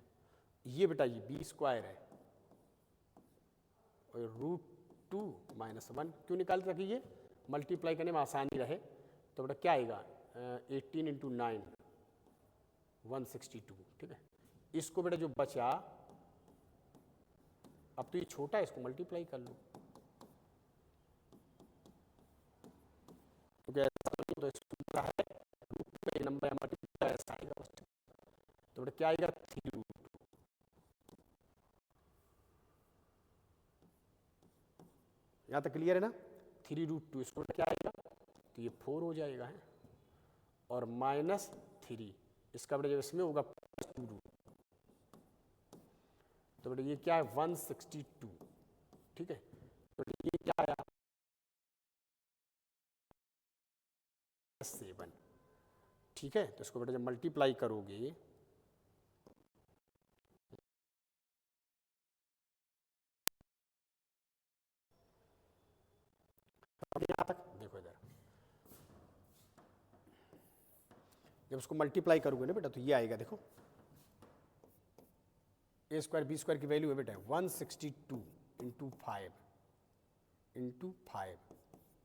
ये बेटा ये B² है और √2 - 1 क्यों निकाल, ताकि ये मल्टीप्लाई करने में आसानी रहे, तो बेटा क्या आएगा 18 इंटू 9 162, ठीक है। इसको बेटा जो बचा, अब तो ये छोटा है, इसको मल्टीप्लाई कर लो, क्योंकि तो इसका है नंबर मल्टीप्लाई ऐसा आएगा, तो बेटा क्या आएगा 3√2, यहाँ तक क्लियर है ना, 3√2, इसको क्या आएगा, तो ये 4 हो जाएगा है, और -3 इसका बेटा जब इसमें होगा 2√2, तो बेटा ये क्या है 162, ठीक है, तो ये क्या आया 7, ठीक है। तो इसको बेटा जब मल्टीप्लाई करोगे, यहाँ तक देखो, इधर जब उसको मल्टीप्लाई करोगे ना बेटा, तो ये आएगा देखो, ए स्क्वायर बी स्क्वायर की वैल्यू है बेटा 162 इंटू 5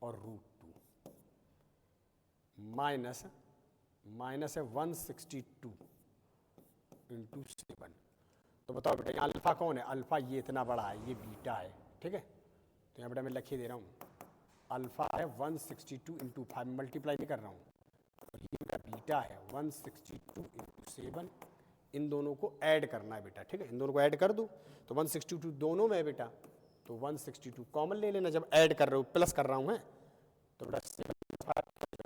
और √2 माइनस है 162 इंटू 7। तो बताओ बेटा यहाँ अल्फा कौन है? अल्फा ये इतना बड़ा है, ये बीटा है, ठीक है। तो यहाँ बेटा मैं लिख ही दे रहा हूँ, अल्फा है 162 इंटू 5, मल्टीप्लाई नहीं कर रहा हूँ, और ये बेटा बीटा है 162 इंटू 7। इन दोनों को ऐड करना है बेटा, ठीक है। इन दोनों को ऐड कर दो तो 162 दोनों में है बेटा, तो 162 कॉमन ले लेना जब ऐड कर रहे हो, प्लस कर रहा हूँ मैं, तो बेटा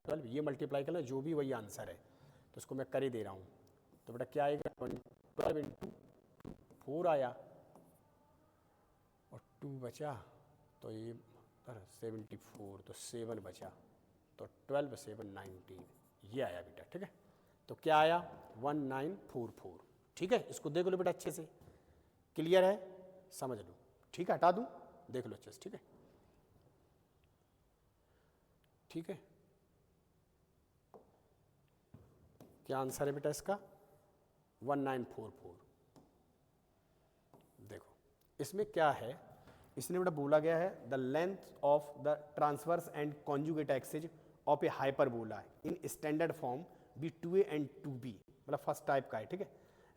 12 ये मल्टीप्लाई करना, जो भी वही आंसर है, तो इसको मैं कर ही दे रहा हूँ। तो बेटा क्या आएगा 12 इंटू 4 आया और 2 बचा, तो ये 74, तो 7 बचा, तो 12 7 19, ये आया बेटा, ठीक है। तो क्या आया 1944, ठीक है। इसको देख लो बेटा अच्छे से, क्लियर है, समझ लो, ठीक है। हटा दूं, देख लो अच्छे से, ठीक है, ठीक है। क्या आंसर है बेटा इसका 1944। देखो इसमें क्या है, इसने बेटा बोला गया है the length of the transverse and conjugate axis of a hyperbola in standard form be 2a and 2b, मतलब फर्स्ट टाइप का है, ठीक है,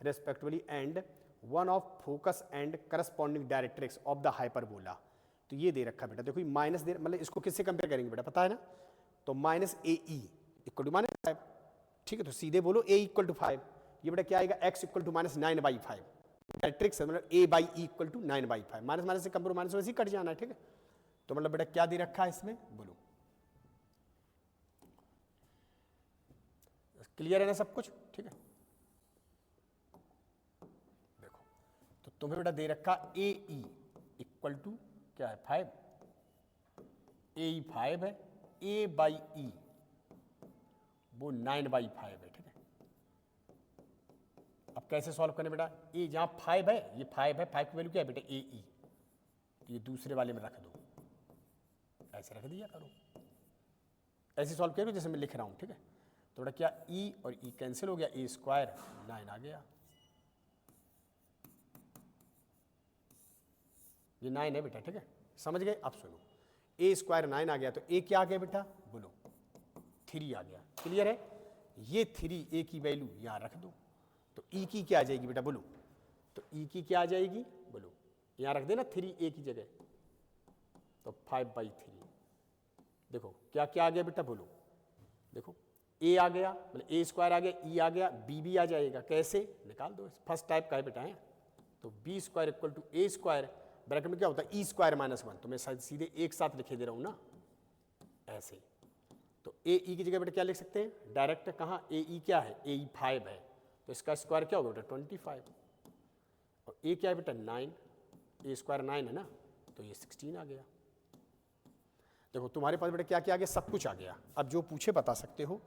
respectively, and one of focus and corresponding directrix of the hyperbola. तो ये दे रखा बेटा, देखो ये माइनस दे, मतलब इसको किससे कंपेयर करेंगे बेटा, पता है ना, तो minus a e equal to -5, ठीक है। तो सीधे बोलो a इक्वल टू 5, ये बेटा क्या आएगा x इक्वल टू -9/5, डायरेक्ट्रिक्स है, मतलब a by e equal to 9/5, minus minus से कंपेयर माइनस वैसे ही कट जाना है, ठीक है। तो मतलब बेटा क्या दे रखा है इसमें, बोलो, क्लियर है ना सब कुछ, ठीक है। देखो तो तुम्हें बेटा दे रखा ए ई इक्वल टू क्या है 5, ए ई 5 है, ए बाई ई वो 9/5 है, ठीक है। अब कैसे सॉल्व करने बेटा, ए जहां 5 है, ये 5 है, 5 की वैल्यू क्या है बेटा ए ई, तो ये दूसरे वाले में रख दो, ऐसे रख दिया करो, ऐसे सॉल्व करो जैसे मैं लिख रहा हूं, ठीक है। तो बेटा क्या ई और ई कैंसिल हो गया, ए स्क्वायर 9 आ गया, ये 9 है बेटा, ठीक है, समझ गए। अब सुनो, ए स्क्वायर 9 आ गया, तो ए क्या आ गया बेटा, बोलो 3 आ गया, क्लियर है। ये 3 ए की वैल्यू यहां रख दो, तो ई की क्या आ जाएगी बेटा, बोलो, तो ई की क्या आ जाएगी, बोलो, यहां रख देना 3 ए की जगह, तो 5/3। देखो क्या क्या आ गया बेटा, बोलो, देखो ए आ गया, मतलब ए स्क्वायर आ गया, ई आ गया, बी भी आ जाएगा, कैसे निकाल दो, फर्स्ट टाइप का है बेटा है। तो b square equal to a square, bracket में क्या होता है ई स्क्वायर -1, तो मैं सीधे एक साथ लिखे दे रहा हूं ना, ऐसे। तो ए ई की जगह बेटा क्या लिख सकते हैं, डायरेक्ट, कहाँ ए ई क्या है, ए ई 5 है, तो इसका स्क्वायर क्या होगा बेटा 25, और ए क्या है बेटा 9, ए स्क्वायर 9 है ना, तो ये 16 आ गया। देखो तुम्हारे पास बेटा क्या क्या आ गया, सब कुछ आ गया। अब जो पूछे बता सकते हो।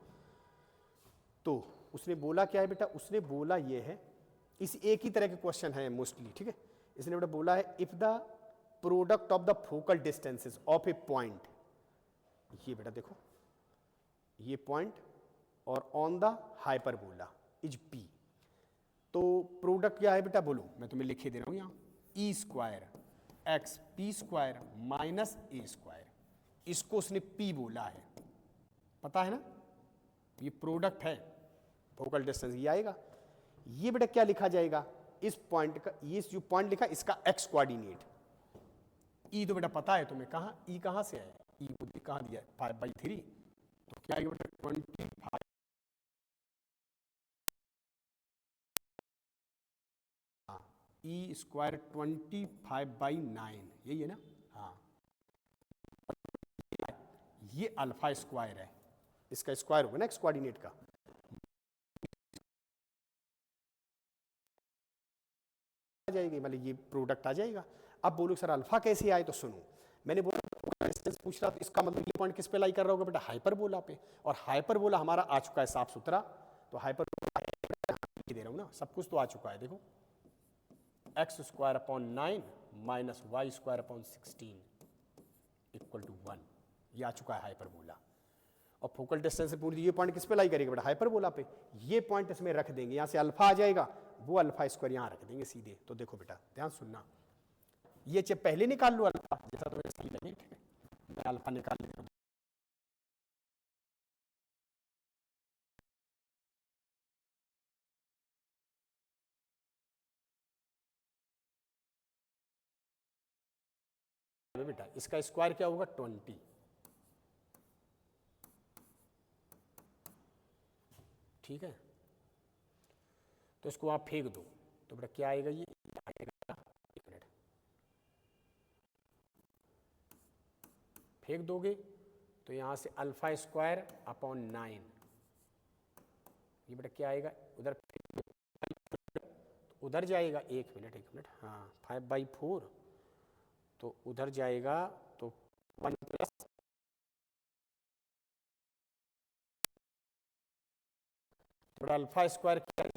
तो उसने बोला क्या है बेटा, उसने बोला ये है, इस एक ही तरह के क्वेश्चन है मोस्टली, ठीक है। इसने बेटा बोला है if the product of the focal distances of A point, ये बेटा देखो ये पॉइंट और on the hyperbola is P, तो प्रोडक्ट क्या है बेटा, बोलो, मैं तुम्हें लिखे दे रहा हूं यहां, E square x P square minus ए स्क्वायर, इसको उसने पी बोला है, पता है ना, ये प्रोडक्ट है फोकल डिस्टेंस, ये आएगा। ये बेटा क्या लिखा जाएगा, इस पॉइंट का, ये जो पॉइंट लिखा इसका एक्स कोऑर्डिनेट, ई तो बेटा पता है तुम्हें, कहां ई कहां से है, ई कहां दिया है 5/3, तो क्या आएगा बेटा 25, ई स्क्वायर 25/9, यही है ना, हाँ, ये अल्फा स्क्वायर है, इसका स्क्वायर होगा ना एक्स कोऑर्डिनेट का, आ जाएगी, मतलब ये प्रोडक्ट आ जाएगा। अब बोलो सर अल्फा कैसे आए, तो सुनो, मैंने बोला डिस्टेंस पूछ रहा, तो इसका मतलब ये पॉइंट किस पे लाई कर रहा होगा बेटा, हाइपरबोला पे, और हाइपरबोला हमारा आ चुका है साफ सुथरा, तो हाइपरबोला दे रहा हूं ना, सब कुछ तो आ चुका है, देखो x square upon 9 minus y square upon 16 equal to 1, ये आ चुका है हाइपरबोला। और फोकल डिस्टेंस से पूरी ये पॉइंट किस पे लाई करेगा बेटा, हाइपरबोला पे, ये पॉइंट इसमें रख देंगे, यहां से अल्फा आ जाएगा, वो अल्फा स्क्वायर यहाँ रख देंगे सीधे। तो देखो बेटा ध्यान सुनना, ये चाहे पहले निकाल लो अल्फा, जैसा तुम्हें सही लगे, ठीक है। मैं अल्फा निकाल लेता हूँ। बेटा इसका स्क्वायर क्या होगा 20, ठीक है। तो इसको आप फेंक दो तो बेटा क्या आएगा, ये आएगा, एक मिनट, फेंक दोगे तो यहाँ से अल्फा स्क्वायर अपॉन 9, ये बेटा क्या आएगा, उधर तो उधर जाएगा, एक मिनट, हाँ 5/4, तो उधर जाएगा तो 1 प्लस अल्फा स्क्वायर क्या है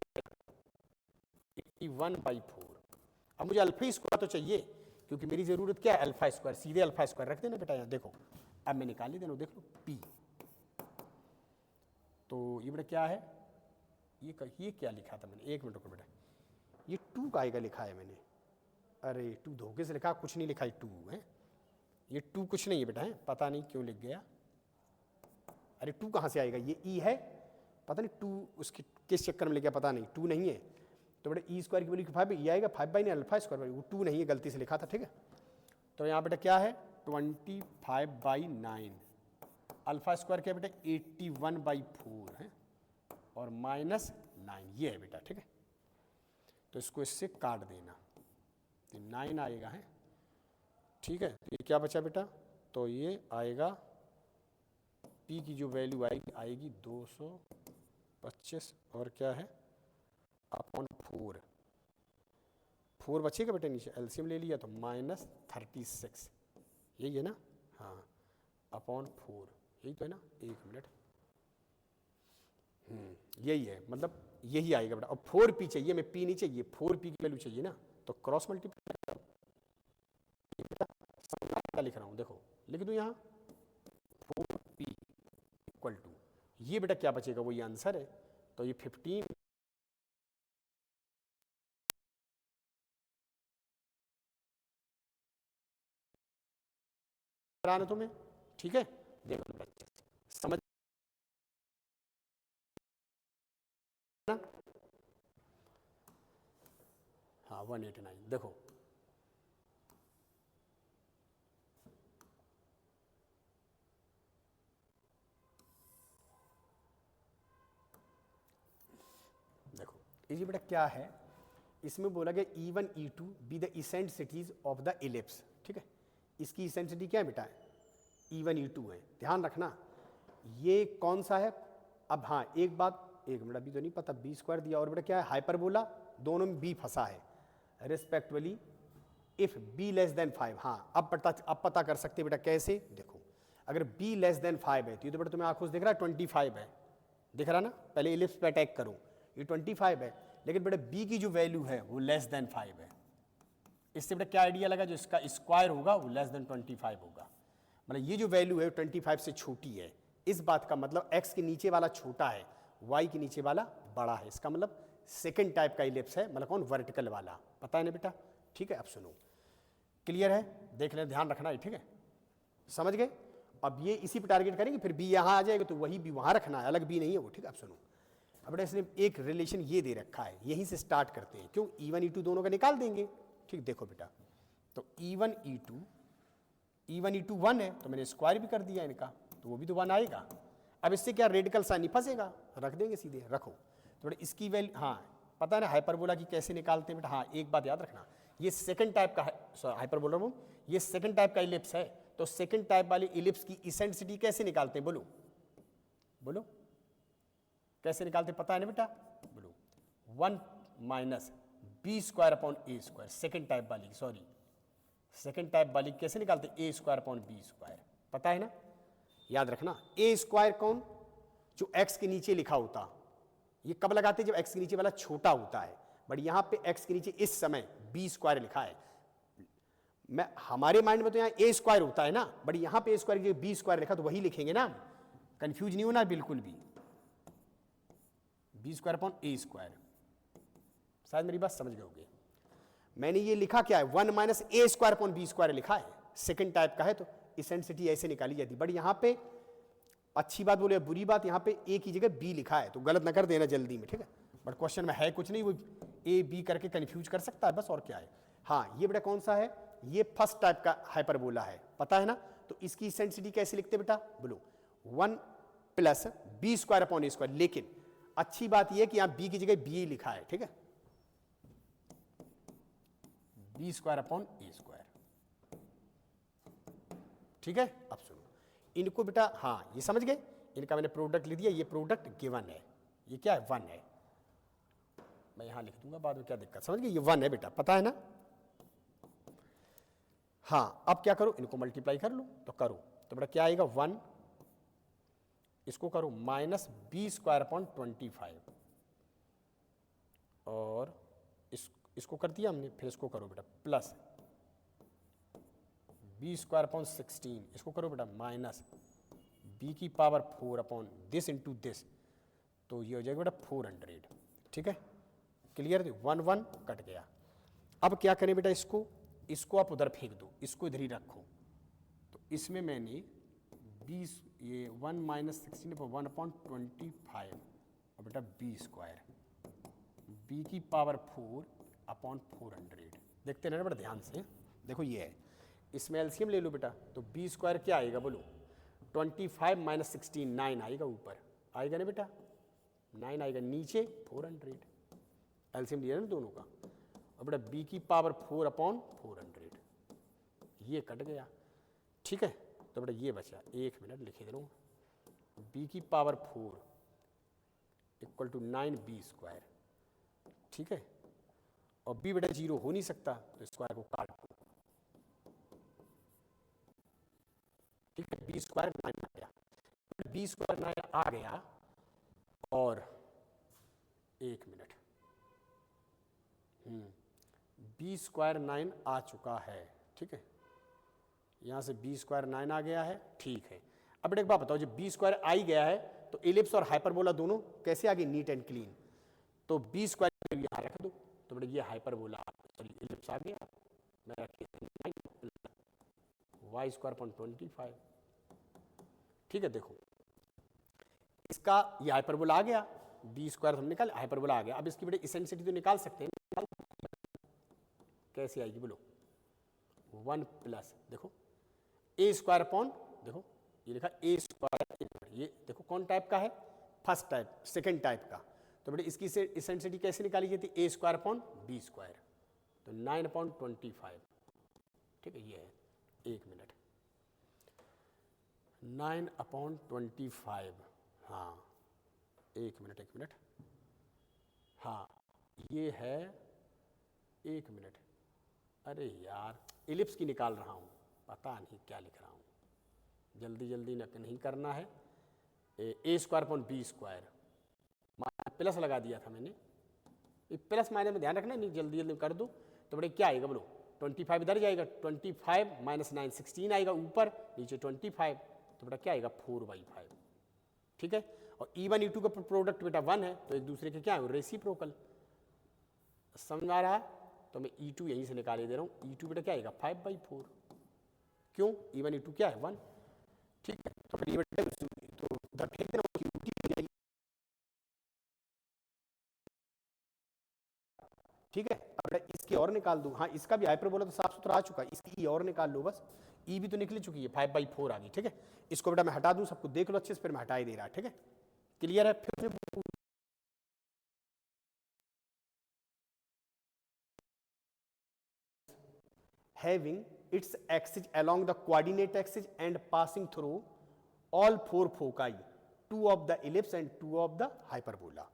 81/4। अब मुझे अल्फा स्क्वायर तो चाहिए क्योंकि मेरी जरूरत क्या है अल्फा स्क्वायर, सीधे अल्फा स्क्वायर रख देना बेटा यहाँ देखो। अब मैं निकाल ही देना, देख लो पी, तो ये बेटा क्या है, ये क्या लिखा था मैंने, एक मिनट रुको बेटा, ये 2 का आएगा लिखा है मैंने, अरे 2 धोखे से लिखा, कुछ नहीं लिखा है 2 है, ये 2 कुछ नहीं है बेटा है, पता नहीं क्यों लिख गया, अरे 2 कहाँ से आएगा, ये ई है, पता नहीं 2 उसके किस चक्कर में लिख गया, पता नहीं 2 नहीं है। तो बेटा ई स्क्वायर की वैल्यू 5 ये आएगा, 5 नहीं अल्फा स्क्वायर, वो 2 नहीं है, गलती से लिखा था, ठीक है। तो यहाँ बेटा क्या है 25/9, अल्फा स्क्वायर क्या है बेटा 81/4 है, और -9 ये है बेटा, ठीक है। तो इसको इससे काट देना, तो 9 आएगा है, ठीक है। तो ये क्या बचा बेटा, तो ये आएगा पी की जो वैल्यू आएगी 225 और क्या है अपॉन 4 बचेगा बेटा, नीचे एलसीएम ले लिया तो -36, यही है ना, हाँ अपॉन 4, यही तो है ना, एक मिनट, यही है, मतलब यही आएगा बेटा। अब 4p चाहिए, मैं p नहीं चाहिए, 4p की वैल्यू चाहिए ना, तो क्रॉस मल्टीप्लाई लिख रहा हूँ, देखो लिख दूँ यहाँ 4p इक्वल टू, ये बेटा क्या बचेगा, वो ये आंसर है, तो ये 15 आना तुम्हें, ठीक है। देखो बच्चे समझ ना, हाँ 189, देखो ये बेटा क्या है, इसमें बोला गया E1 E2 be the eccentricities of the ellipse, ठीक है। इसकी इसेंट्रिसिटी क्या है बेटा, E1 E2 है, ध्यान रखना ये कौन सा है। अब हाँ एक बात, एक मिनट अभी तो नहीं पता, बी स्क्वायर दिया और बेटा क्या है हाइपरबोला, दोनों में बी फंसा है, respectively if be less than 5, हाँ अब पता कर सकते बेटा कैसे, देखो अगर बी लेस देन 5 है तो ये तो बेटा तुम्हें आंखों से दिख रहा है 25 है, दिख रहा ना, पहले इलिप्स पे अटैक करो, ये 25 है, लेकिन बेटा b की जो वैल्यू है वो लेस देन 5 है, इससे बेटा क्या आइडिया लगा, जो इसका स्क्वायर होगा वो लेस देन 25 होगा, मतलब ये जो वैल्यू है 25 से छोटी है, इस बात का मतलब x के नीचे वाला छोटा है, y के नीचे वाला बड़ा है, इसका मतलब सेकंड टाइप का इलिप्स है, मतलब कौन, वर्टिकल वाला, पता है ना बेटा, ठीक है। अब सुनो क्लियर है, देख लें, ध्यान रखना है, ठीक है, समझ गए। अब ये इसी पे टारगेट करेंगे, फिर बी यहाँ आ जाएगा तो वही बी वहाँ रखना है, अलग बी नहीं है वो, ठीक है। अब सुनो, अब बेटा इसने एक रिलेशन ये दे रखा है, यहीं से स्टार्ट करते हैं, क्यों E1 E2 दोनों का निकाल देंगे, ठीक। देखो बेटा तो E1 E2 1 है, तो मैंने स्क्वायर भी कर दिया इनका, तो वो भी तो 1 आएगा। अब इससे क्या रेडिकल साइन नहीं फंसेगा, रख देंगे सीधे, रखो। तो बेटा इसकी वैल्यू, हाँ पता है ना हाइपरबोला की कैसे निकालते हैं बेटा, हाँ एक बात याद रखना, ये सेकंड टाइप का हाइपरबोला हूँ, ये सेकंड टाइप का इलिप्स है, तो सेकंड टाइप वाले इलिप्स की इसेंट्रिसिटी कैसे निकालते हैं, बोलो बोलो कैसे निकालते, पता है ना बेटा, बोलो 1 माइनस बी स्क्वायर अपॉन ए स्क्वायर, सेकेंड टाइप वाली, सॉरी सेकेंड टाइप वाली कैसे निकालते, ए स्क्वायर अपॉन बी स्क्वायर, पता है ना, याद रखना। ए स्क्वायर कौन, जो एक्स के नीचे लिखा होता, ये कब लगाते जब एक्स के नीचे वाला छोटा होता है, बट यहाँ पे एक्स के नीचे इस समय बी स्क्वायर लिखा है, मैं हमारे माइंड में तो यहाँ ए स्क्वायर होता है ना, बट यहाँ पे ए स्क्वायर की बी स्क्वायर लिखा तो वही लिखेंगे ना, कंफ्यूज नहीं होना बिल्कुल भी, बी स्क्वायर अपॉन ए स्क्वायर, शायद मेरी बात समझ गए होगे। मैंने ये लिखा क्या है, 1 माइनस ए स्क्वायर अपॉन बी स्क्वायर लिखा है, सेकंड टाइप का है, तो इसेंसिटी ऐसे निकाली जाती। बट यहाँ पे अच्छी बात बोले बुरी बात, यहाँ पे ए की जगह बी लिखा है, तो गलत ना कर देना जल्दी में, ठीक है। बट क्वेश्चन में है कुछ नहीं, वो ए बी करके कंफ्यूज कर सकता है बस, और क्या है। हाँ, ये बेटा कौन सा है, ये फर्स्ट टाइप का हाइपरबोला है, पता है ना। तो इसकी इसेंसिटी कैसे लिखते बेटा, बोलो 1 प्लस बी स्क्वायर अपॉन ए स्क्वायर। लेकिन अच्छी बात यह है कि यहाँ बी की जगह बी लिखा है, ठीक है, बी स्क्वायर अपॉन ए स्क्वायर, ठीक है। अब सुनो इनको बेटा, हाँ ये समझ गए, इनका मैंने प्रोडक्ट लिख दिया, ये प्रोडक्ट गिवन है, ये क्या है 1 है, मैं यहां लिख दूंगा बाद में, क्या दिक्कत, समझ गए, ये 1 है बेटा, पता है ना। हाँ अब क्या करो, इनको मल्टीप्लाई कर लो, तो करो तो बेटा क्या आएगा 1, इसको करो माइनस बी स्क्वायर अपॉन 25, और इसको कर दिया हमने, फिर इसको करो बेटा प्लस बी स्क्वायर अपॉन 16, इसको करो बेटा माइनस बी की power 4 upon this into this, तो ये हो जाएगा बेटा 400, ठीक है, क्लियर। 1 1 कट गया। अब क्या करें बेटा, इसको आप उधर फेंक दो, इसको इधर ही रखो, तो इसमें मैंने 20 ये 1 माइनस 16 पर 1 अपॉन 25 और बेटा बी स्क्वायर, बी की पावर 4 अपॉन 400, देखते रहना बेटा ध्यान से, देखो ये है, इसमें एलसीएम ले लो बेटा, तो बी स्क्वायर क्या आएगा बोलो, 25 माइनस 16 9 आएगा, ऊपर आएगा ना बेटा 9 आएगा, नीचे 400, एलसीएम लिया ना दोनों का, और बेटा बी की पावर 4 अपॉन 400, ये कट गया, ठीक है। तो बेटा ये बचा, 1 मिनट लिखे दे रहा हूँ, बी की power 4 equal to 9 b square, ठीक है, और बी बेटा 0 हो नहीं सकता, तो स्क्वायर को काट दो, ठीक है, बी स्क्वायर 9 आ गया, बी स्क्वायर 9 आ गया, और 1 मिनट, बी स्क्वायर 9 आ चुका है, ठीक है, यहाँ से बी स्क्वायर 9 आ गया है, ठीक है। अब एक बात बताओ, जब बी स्क्वायर आ ही गया है तो एलिप्स और हाइपरबोला दोनों कैसे आ गए, नीट एंड क्लीन, तो बी स्क्वायर यहाँ रख दो, तो बेटा ये हाइपरबोला सॉरी एलिप्स आ गया, मैं वाई स्क्वायर अपॉन 25, ठीक है। देखो इसका ये हाइपरबोला आ गया, बी स्क्वायर हम निकाल, हाइपरबोला आ गया, अब इसकी बेटा इसेंसिटी तो निकाल सकते हैं, कैसे आएगी बोलो, 1 प्लस देखो ए स्क्वायर अपॉन, देखो ये लिखा ए स्क्वायर, ये देखो कौन टाइप का है, फर्स्ट टाइप, सेकंड टाइप का, तो बेटा इसकी इसेंसिटी कैसे निकाली जाती है, A square upon B square, तो 9 अपॉन 25, ठीक है, ये है, 1 मिनट, 9 अपॉन 25, हाँ 1 मिनट, हाँ ये है 1 मिनट, अरे यार इलिप्स की निकाल रहा हूँ, पता नहीं क्या लिख रहा हूँ, जल्दी जल्दी नहीं करना है, A square upon B square, plus लगा दिया था मैंने, प्लस माइनस में ध्यान रखना, नहीं जल्दी जल्दी कर दो, तो बड़े क्या आएगा बोलो, 25 इधर जाएगा, 25 माइनस 9 16 आएगा ऊपर, नीचे 25, तो बेटा क्या आएगा 4/5, ठीक है। और E1 E2 का प्रोडक्ट बेटा 1 है, तो एक दूसरे के क्या है रेसिप्रोकल, समझ में आ रहा है, तो मैं E2 यहीं से निकाले दे रहा हूँ, E2 बेटा क्या आएगा 5/4, क्यों, E1 E2 क्या है 1, ठीक है, तो फिर ये बेटा तो उधर फेंक देना, ठीक है। अब इसकी और निकाल दूं, हाँ इसका भी हाइपरबोला तो साफ सुथरा आ चुका है, इसकी और निकाल लो बस, ई भी तो निकल चुकी है, 5/4 आ गई, ठीक है। इसको बेटा मैं हटा दूं, सबको देख लो अच्छे से, फिर मैं हटा ही दे रहा, ठीक है, क्लियर है। फिर having its axis along the coordinate axis and passing through all 4 foci, 2 of the ellipse and 2 of the hyperbola।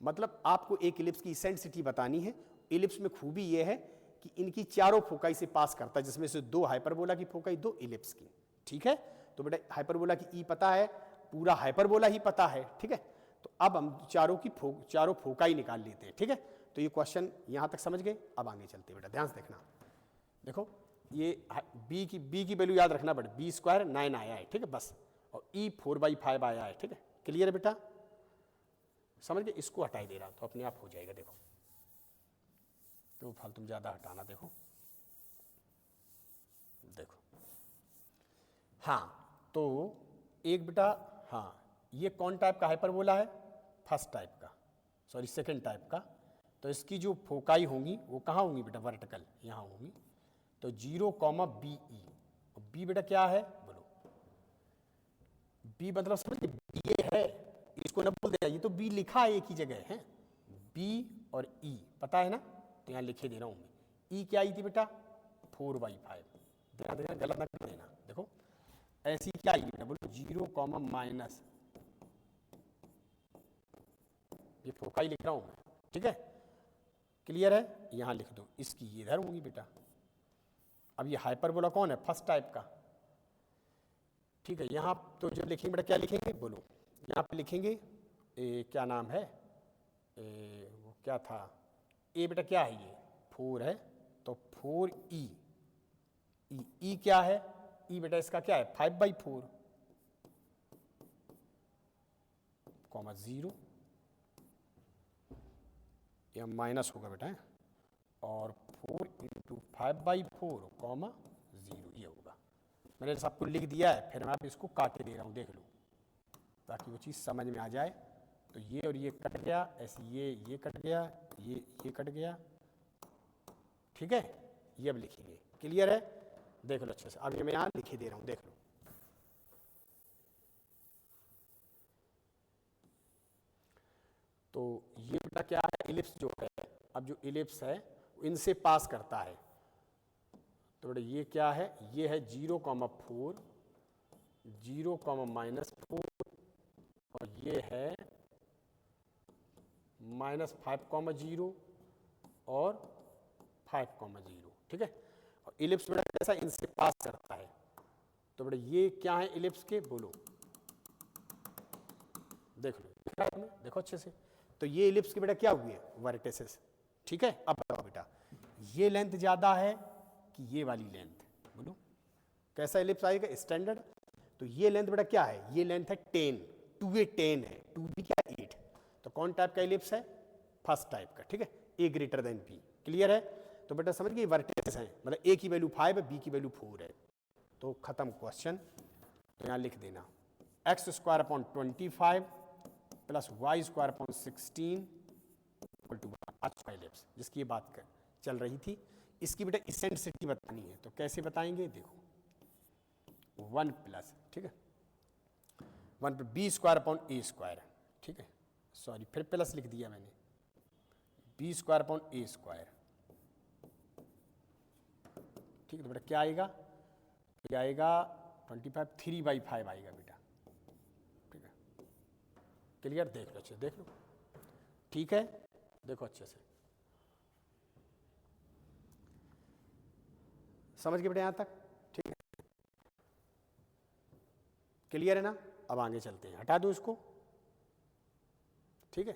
मतलब आपको एक इलिप्स की इसेंट्रिसिटी बतानी है, इलिप्स में खूबी यह है कि इनकी चारों फोकाई से पास करता है, जिसमें से 2 हाइपरबोला की फोकाई, 2 इलिप्स की, ठीक है। तो बेटा हाइपरबोला की ई पता है, पूरा हाइपरबोला ही पता है, ठीक है। तो अब हम चारों फोकाई निकाल लेते हैं, ठीक है। तो ये क्वेश्चन यहाँ तक समझ गए, अब आगे चलते बेटा, ध्यान से देखना, देखो ये बी की वैल्यू याद रखना बेटा, बी स्क्वायर 9 आया है, ठीक है बस, और ई 4/5 आया है, ठीक है, क्लियर है बेटा, समझ गए। इसको हटाई दे रहा तो अपने आप हो जाएगा, देखो तो फालतू ज़्यादा हटाना। देखो देखो, हाँ तो एक बेटा, हाँ ये कौन टाइप का हाइपरबोला है? फर्स्ट टाइप का, सॉरी सेकंड टाइप का। तो इसकी जो फोकाई होंगी वो कहाँ होंगी बेटा? वर्टिकल, यहाँ होंगी। तो 0, बी ई। बी बेटा क्या है बोलो? बी मतलब समझ ये है, इसको न बोल देना, ये तो बी लिखा है एक ही जगह है, बी और ई पता है ना, तो यहाँ लिखे दे रहा हूँ मैं। ई क्या आई थी बेटा? 4/5। ध्यान देना, गलत ना कर देना। देखो ऐसी क्या आई बेटा बोलो? 0, माइनस, ये फोकाई लिख रहा हूँ मैं, ठीक है, क्लियर है? यहाँ लिख दो, इसकी ये इधर होंगी बेटा। अब ये हाइपरबोला कौन है? फर्स्ट टाइप का, ठीक है। यहाँ तो जब लिखेंगे बेटा क्या लिखेंगे बोलो? यहाँ पे लिखेंगे क्या नाम है, वो क्या था, ए बेटा क्या है? ये 4 है, तो 4E। ई क्या है? ई बेटा इसका क्या है? 5/4, कॉमा 0, यह माइनस होगा बेटा, और 4 × 5/4, कॉमा 0, ये होगा। मैंने सबको लिख दिया है, फिर मैं आप इसको काट के दे रहा हूँ, देख लो, ताकि वो चीज़ समझ में आ जाए। तो ये और ये कट गया, ऐसे ये कट गया, ये कट गया, ठीक है। ये अब लिखेंगे, क्लियर है? देख लो अच्छे से, अब ये मैं यहाँ लिखे दे रहा हूँ, देख लो। तो ये बेटा क्या है? इलिप्स जो है, अब जो इलिप्स है इनसे पास करता है। तो बेटा ये क्या है? ये है 0,4, 0,-4, और ये है -5,0 और 5,0, ठीक है। और इलिप्स बेटा कैसा? इनसे पास करता है। तो बेटा ये क्या है इलिप्स के बोलो? देख लो, देखो अच्छे से। तो ये इलिप्स के बेटा क्या हुए? वर्टिसेस, ठीक है। अब बताओ बेटा ये लेंथ ज्यादा है कि ये वाली लेंथ? बोलो कैसा इलिप्स आएगा स्टैंडर्ड? तो ये लेंथ बेटा क्या है? ये लेंथ है 10, 2a 10 है, 2b क्या 8। तो कौन टाइप का इलिप्स है? फर्स्ट टाइप का, ठीक है। a greater than b, clear है? तो बेटा समझ गए वर्टिसेस हैं, मतलब a की वैल्यू 5 है, b की वैल्यू 4 है। तो खत्म क्वेश्चन। तो यहाँ लिख देना x² / 25 + y² / 16 = 1 इलिप्स, जिसकी ये बात चल रही थी। इसकी बेटा इसेंट्रिसिटी बतानी है, तो कैसे बताएंगे? देखो 1+, ठीक है, 1 पे b² / a², ठीक है, सॉरी फिर प्लस लिख दिया मैंने, b² / a², ठीक है। तो बेटा क्या आएगा? क्या आएगा? 25 3/5 आएगा बेटा, ठीक है, क्लियर? देख लो अच्छे, देख लो, ठीक है, देखो अच्छे से, समझ गए बेटा यहाँ तक? ठीक है, क्लियर है ना? अब आगे चलते हैं, हटा दो इसको, ठीक है।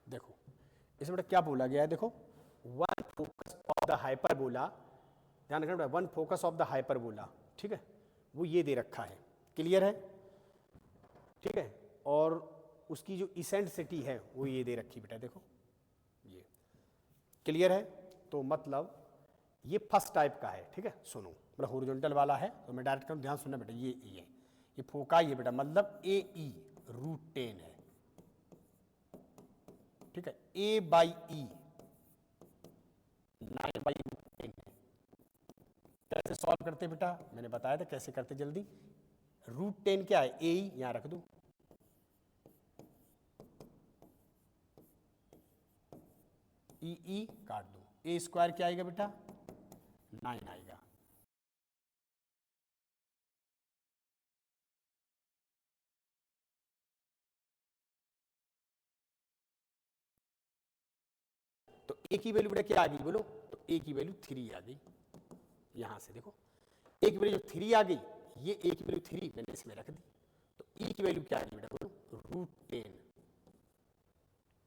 देखो इसमें बेटा क्या बोला गया है? देखो one focus of the hyperbola, ध्यान रखना बेटा, one focus of the hyperbola, ठीक है, वो ये दे रखा है, क्लियर है? ठीक है, और उसकी जो इसेंट्रिसिटी है वो ये दे रखी बेटा, देखो ये, क्लियर है? तो मतलब ये फर्स्ट टाइप का है, ठीक है। सुनो, मतलब हॉरिजॉन्टल वाला है, तो मैं डायरेक्ट करूँ, ध्यान सुनना बेटा, ये ई है, ये फोकाई है बेटा, मतलब AE √10 है, ठीक है। A/E 9/10 है। कैसे सॉल्व करते बेटा? मैंने बताया था कैसे करते, जल्दी। √10 क्या है? AE, यहां रख दो, EE काट दो, A² क्या आएगा बेटा? 9 आएगा। तो A की वैल्यू बेटा क्या आ गई बोलो? तो A की वैल्यू 3 आ गई, यहां से देखो A की वैल्यू 3 आ गई, ये A की वैल्यू 3 मैंने इसमें रख दी। तो E की वैल्यू क्या आ गई बेटा बोलो? √10,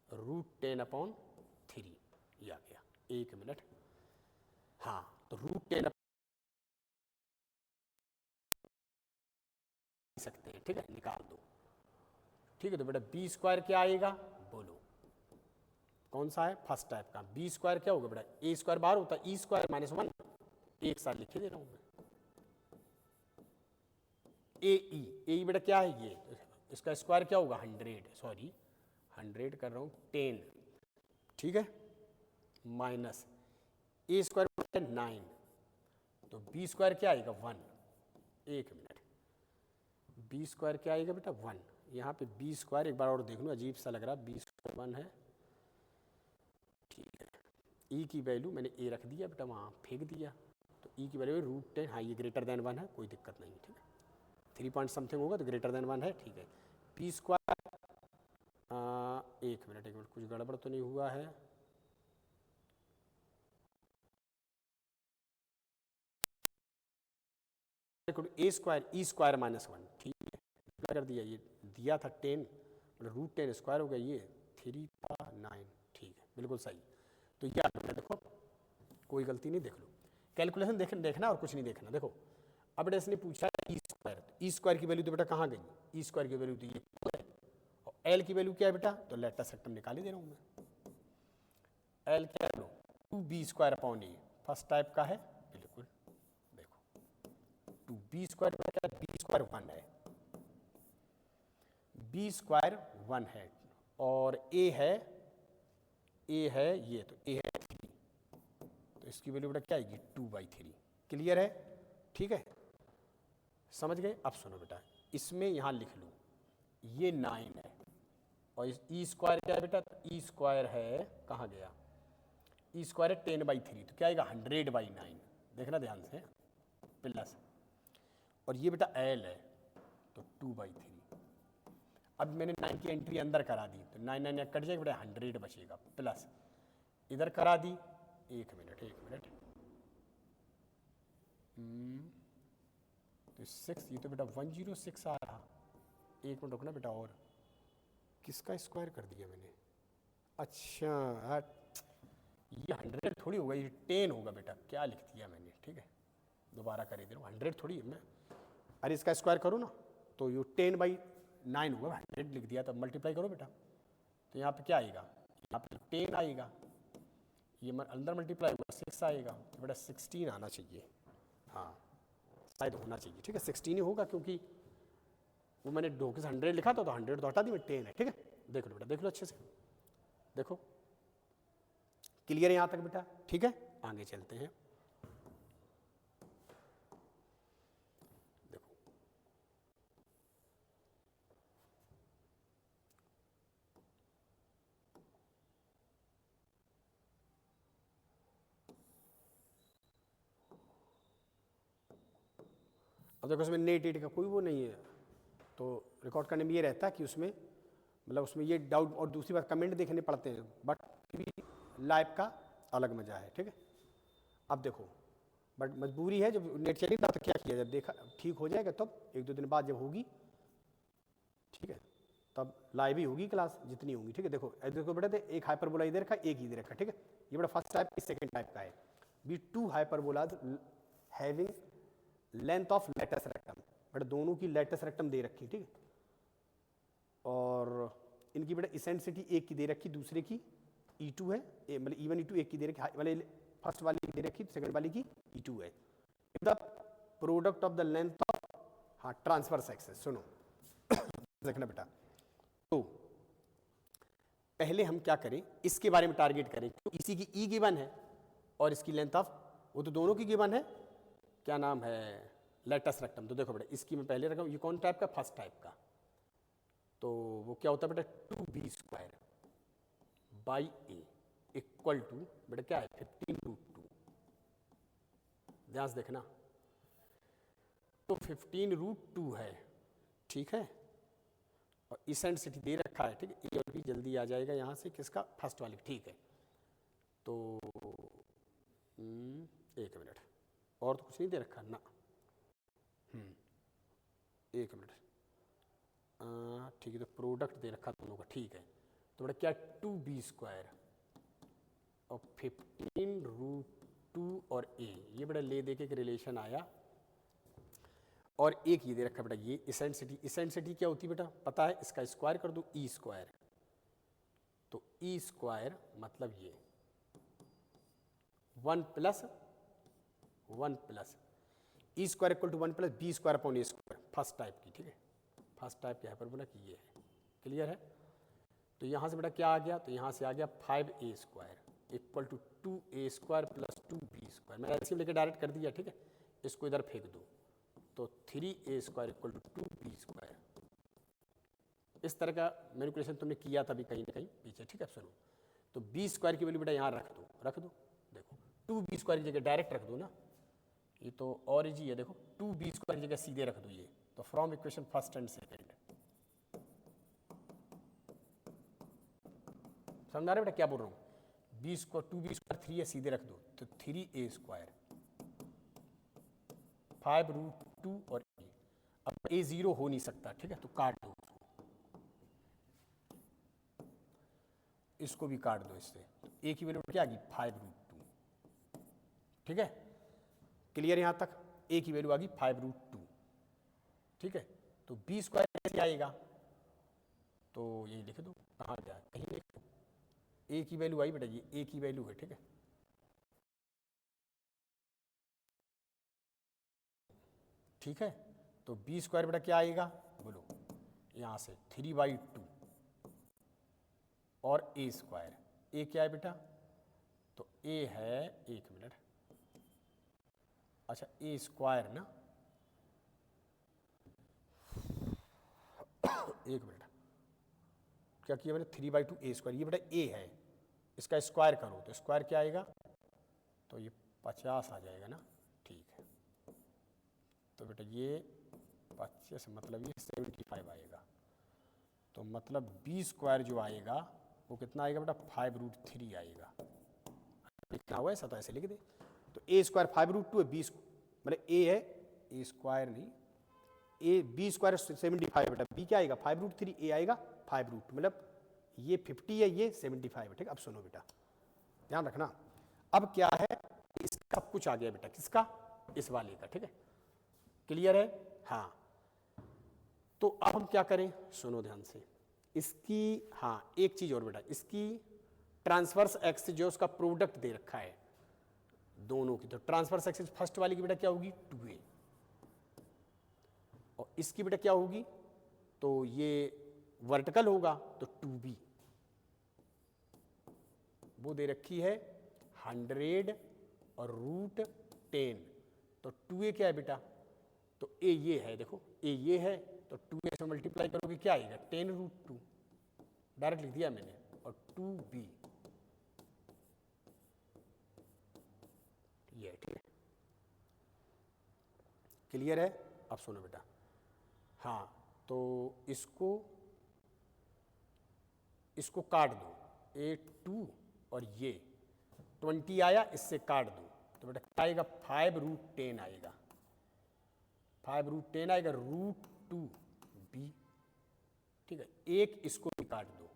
√10/3, ये आ गया। 1 मिनट, हाँ तो √10 सकते हैं, ठीक है, निकाल दो। ठीक है, तो बेटा बी स्क्वायर क्या आएगा, बोलो कौन सा है, फर्स्ट टाइप का। बी स्क्वायर क्या होगा बेटा, ए स्क्वायर बाहर होता है, ई स्क्वायर -1, एक साथ लिखे दे रहा हूं मैं। ए ई बेटा क्या है ये, इसका स्क्वायर क्या होगा 100, सॉरी 100 कर रहा हूँ 10, ठीक है, माइनस ए स्क्वायर 9, तो बी स्क्वायर क्या आएगा 1, एक मिनट, बी स्क्वायर क्या आएगा बेटा 1, यहाँ पे बी स्क्वायर एक बार और देख लो, अजीब सा लग रहा है, बी स्क्वायर 1 है, ठीक है। ई की वैल्यू मैंने ए रख दिया बेटा, वहाँ फेंक दिया, तो ई की वैल्यू √10, हाँ ये ग्रेटर देन 1 है, कोई दिक्कत नहीं, ठीक है, 3 पॉइंट समथिंग होगा तो ग्रेटर देन 1 है, ठीक है। बी स्क्वायर एक मिनट कुछ गड़बड़ तो नहीं हुआ है, ए स्क्वायर ई स्क्वायर -1, ठीक है, कर दिया, ये दिया था 10, मतलब √10 स्क्वायर हो गया, ये 3 था 9, ठीक है, बिल्कुल सही। तो ये आपने देखो कोई गलती नहीं, देख लो कैलकुलेशन देखना और कुछ नहीं देखना। देखो अब बेटा इसने पूछा ई स्क्वायर, ई स्क्वायर की वैल्यू तो बेटा कहाँ गई, ई स्क्वायर की वैल्यू तो ये है, और एल की वैल्यू क्या है बेटा, तो लेटस रेक्टम निकाल ही दे रहा हूँ मैं, एल क्या है 2b² ए, फर्स्ट टाइप का है, बिल्कुल देखो 2b² क्या है, बी स्क्वायर 1 है, बी स्क्वायर 1 है, और ए है ये, तो ए है 3, तो इसकी वैल्यू बेटा क्या आएगी 2/3, क्लियर है, ठीक है, समझ गए। अब सुनो बेटा, इसमें यहाँ लिख लूँ, ये 9 है, और ई स्क्वायर क्या है बेटा, ई स्क्वायर है, कहाँ गया, ई स्क्वायर है 10/3, तो क्या आएगा 100/9, देखना ध्यान से, प्लस, और ये बेटा एल है, तो 2/3, अब मैंने 9 की एंट्री अंदर करा दी, तो 9 9 कट जाएगा बेटा, 100 बचेगा, प्लस इधर करा दी, एक मिनट तो 6, ये तो बेटा 106 आ रहा, एक मिनट रुकना बेटा, और किसका स्क्वायर कर दिया मैंने, अच्छा ये 100 थोड़ी होगा, ये 10 होगा बेटा, क्या लिख दिया मैंने, ठीक है, दोबारा कर दे रहा हूँ, 100 थोड़ी है मैं, अरे इसका स्क्वायर करो ना, तो ये 10/9 होगा, 100 लिख दिया, तब मल्टीप्लाई करो बेटा, तो यहाँ पे क्या आएगा, यहाँ पे 10 आएगा, ये अंदर मल्टीप्लाई होगा 6 आएगा, तो बेटा 16 आना चाहिए, हाँ शायद होना चाहिए, ठीक है 16 ही होगा, क्योंकि वो मैंने 2 से 100 लिखा था, तो 100 तो हटा दी, 10 है, ठीक है, देख लो बेटा, देख लो अच्छे से, देखो क्लियर है यहाँ तक बेटा, ठीक है, आगे चलते हैं। देखो अब देखो इसमें नेट एट का कोई वो नहीं है, तो रिकॉर्ड करने में ये रहता है कि उसमें मतलब उसमें ये डाउट, और दूसरी बात कमेंट देखने पड़ते हैं, बट लाइव का अलग मजा है, ठीक है। अब देखो बट मजबूरी है, जब नेट चलेगा तो क्या किया, जब देखा ठीक हो जाएगा तब 1-2 दिन बाद जब होगी, ठीक है, तब लाइव ही होगी क्लास जितनी होंगी, ठीक है। देखो बेटा, एक हाइपरबोला इधर का, एक इधर का, ठीक है, ये बड़ा फर्स्ट टाइप, सेकंड टाइप का है, be 2 hyperbolas having length of latus rectum, but दोनों की लेटस रेक्टम दे रखी, ठीक है, और इनकी बेटा इसेंट्रिसिटी एक की दे रखी, दूसरे की E2 है, मतलब E1 E2 एक की दे रखी, मतलब फर्स्ट वाली की दे रखी, सेकंड वाली की E2 है, the product of the length of, हाँ ट्रांसवर्स एक्सेस, सुनो देखना बेटा, तो पहले हम क्या करें, इसके बारे में टारगेट करें, तो इसी की E गिवन है और इसकी लेंथ ऑफ, वो तो दोनों की गिवन है, क्या नाम है, लेटस रेक्टम। तो देखो बेटा, इसकी मैं पहले रखा, ये कौन टाइप का, फर्स्ट टाइप का, तो वो क्या होता है बेटा 2b² इक्वल टू बेटा क्या है 15√2, ध्यान से देखना, तो 15√2 है, ठीक है, और इसेंट्रिसिटी दे रखा है, ठीक है, ए और बी जल्दी आ जाएगा यहाँ से, किसका, फर्स्ट वाली, ठीक है, तो एक मिनट, और तो कुछ नहीं दे रखा ना, एक मिनट, ठीक है, तो प्रोडक्ट दे रखा दोनों का, ठीक है, तो बेटा क्या 2b² और 15√2 टू और ए, ये बेटा ले दे के एक रिलेशन आया, और एक ये दे रखा बेटा ये इसेंट्रिसिटी। इसेंट्रिसिटी क्या होती है बेटा पता है, इसका स्क्वायर कर दो ई स्क्वायर, तो ई स्क्वायर मतलब ये 1 plus e square equal to 1 plus B square upon A square, first type की, ठीक है, फर्स्ट टाइप की हाइपरबोला की ये है। क्लियर है? तो यहाँ से बेटा क्या आ गया, तो यहाँ से आ गया 5a square equal to 2a square plus 2b square. मैंने एलसीएम लेके डायरेक्ट कर दिया, ठीक है, इसको इधर फेंक दो, तो 3a square equal to 2b square. इस तरह का मैनिपुलेशन तुमने किया था अभी कहीं ना कहीं पीछे, ठीक है। सुनो, तो b स्क्वायर की वैल्यू बेटा यहाँ रख दो, देखो 2b स्क्वायर की जगह डायरेक्ट रख दो ना, ये तो और इजी है, देखो 2b स्क्वायर की जगह सीधे रख दो ये, तो from equation first and second. समझ आ रहा है बेटा क्या बोल रहा हूँ? बी स्क्वायर 2b स्क्वायर 3 है, सीधे रख दो, तो 3a स्क्वायर 5√2 और a। अब a 0 हो नहीं सकता, ठीक है, तो काट दो इसको भी काट दो इससे, तो a की वैल्यू क्या आ गई 5√2, ठीक है। क्लियर यहाँ तक? a की वैल्यू आ गई 5√2, ठीक है। तो b स्क्वायर कैसे आएगा, तो यही लिख दो, कहाँ गया कहीं लिख दो, a की वैल्यू आई बेटा, ये a की वैल्यू है, ठीक है। ठीक है, तो b स्क्वायर बेटा क्या आएगा बोलो, यहाँ से 3/2 और a स्क्वायर, a क्या है बेटा, तो a है, एक मिनट, अच्छा a स्क्वायर ना, एक मिनट, क्या किया मैंने 3/2 a स्क्वायर, ये बेटा a है, इसका स्क्वायर करो तो स्क्वायर क्या आएगा, तो ये 50 आ जाएगा ना, ठीक है। तो बेटा ये 25 मतलब ये 75 आएगा, तो मतलब b स्क्वायर जो आएगा वो कितना आएगा बेटा 5√3 आएगा। लिखना हुआ है ऐसा तो ऐसे लिख दे, तो a स्क्वायर 5√2 है, b मतलब a है, a स्क्वायर नहीं, a b स्क्वायर 75 बेटा, b क्या आएगा 5√3, a आएगा 5√2, मतलब ये 50 है, ये 75 है, ठीक। अब सुनो बेटा ध्यान रखना, अब क्या है, इसका कुछ आ गया बेटा, किसका, इस वाले का, ठीक है। क्लियर है? हाँ, तो अब हम क्या करें, सुनो ध्यान से, इसकी हाँ एक चीज और बेटा, इसकी ट्रांसवर्स एक्सिस जो उसका प्रोडक्ट दे रखा है दोनों की, तो ट्रांसवर्स एक्सिस फर्स्ट वाली की बेटा क्या होगी 2a, और इसकी बेटा क्या होगी, तो ये वर्टिकल होगा तो 2b, वो दे रखी है 100 और √10, तो 2a क्या है बेटा, तो a ये है, देखो a ये है, तो 2a से मल्टीप्लाई करोगे क्या आएगा 10√2, डायरेक्ट लिख दिया मैंने, और 2b ये, ठीक है। क्लियर है? अब सुनो बेटा, हाँ तो इसको काट दो, a2 और ये 20 आया, इससे काट दो, तो बेटा क्या आएगा 5√10 आएगा, 5√10 आएगा √2b, ठीक है। एक इसको भी काट दो,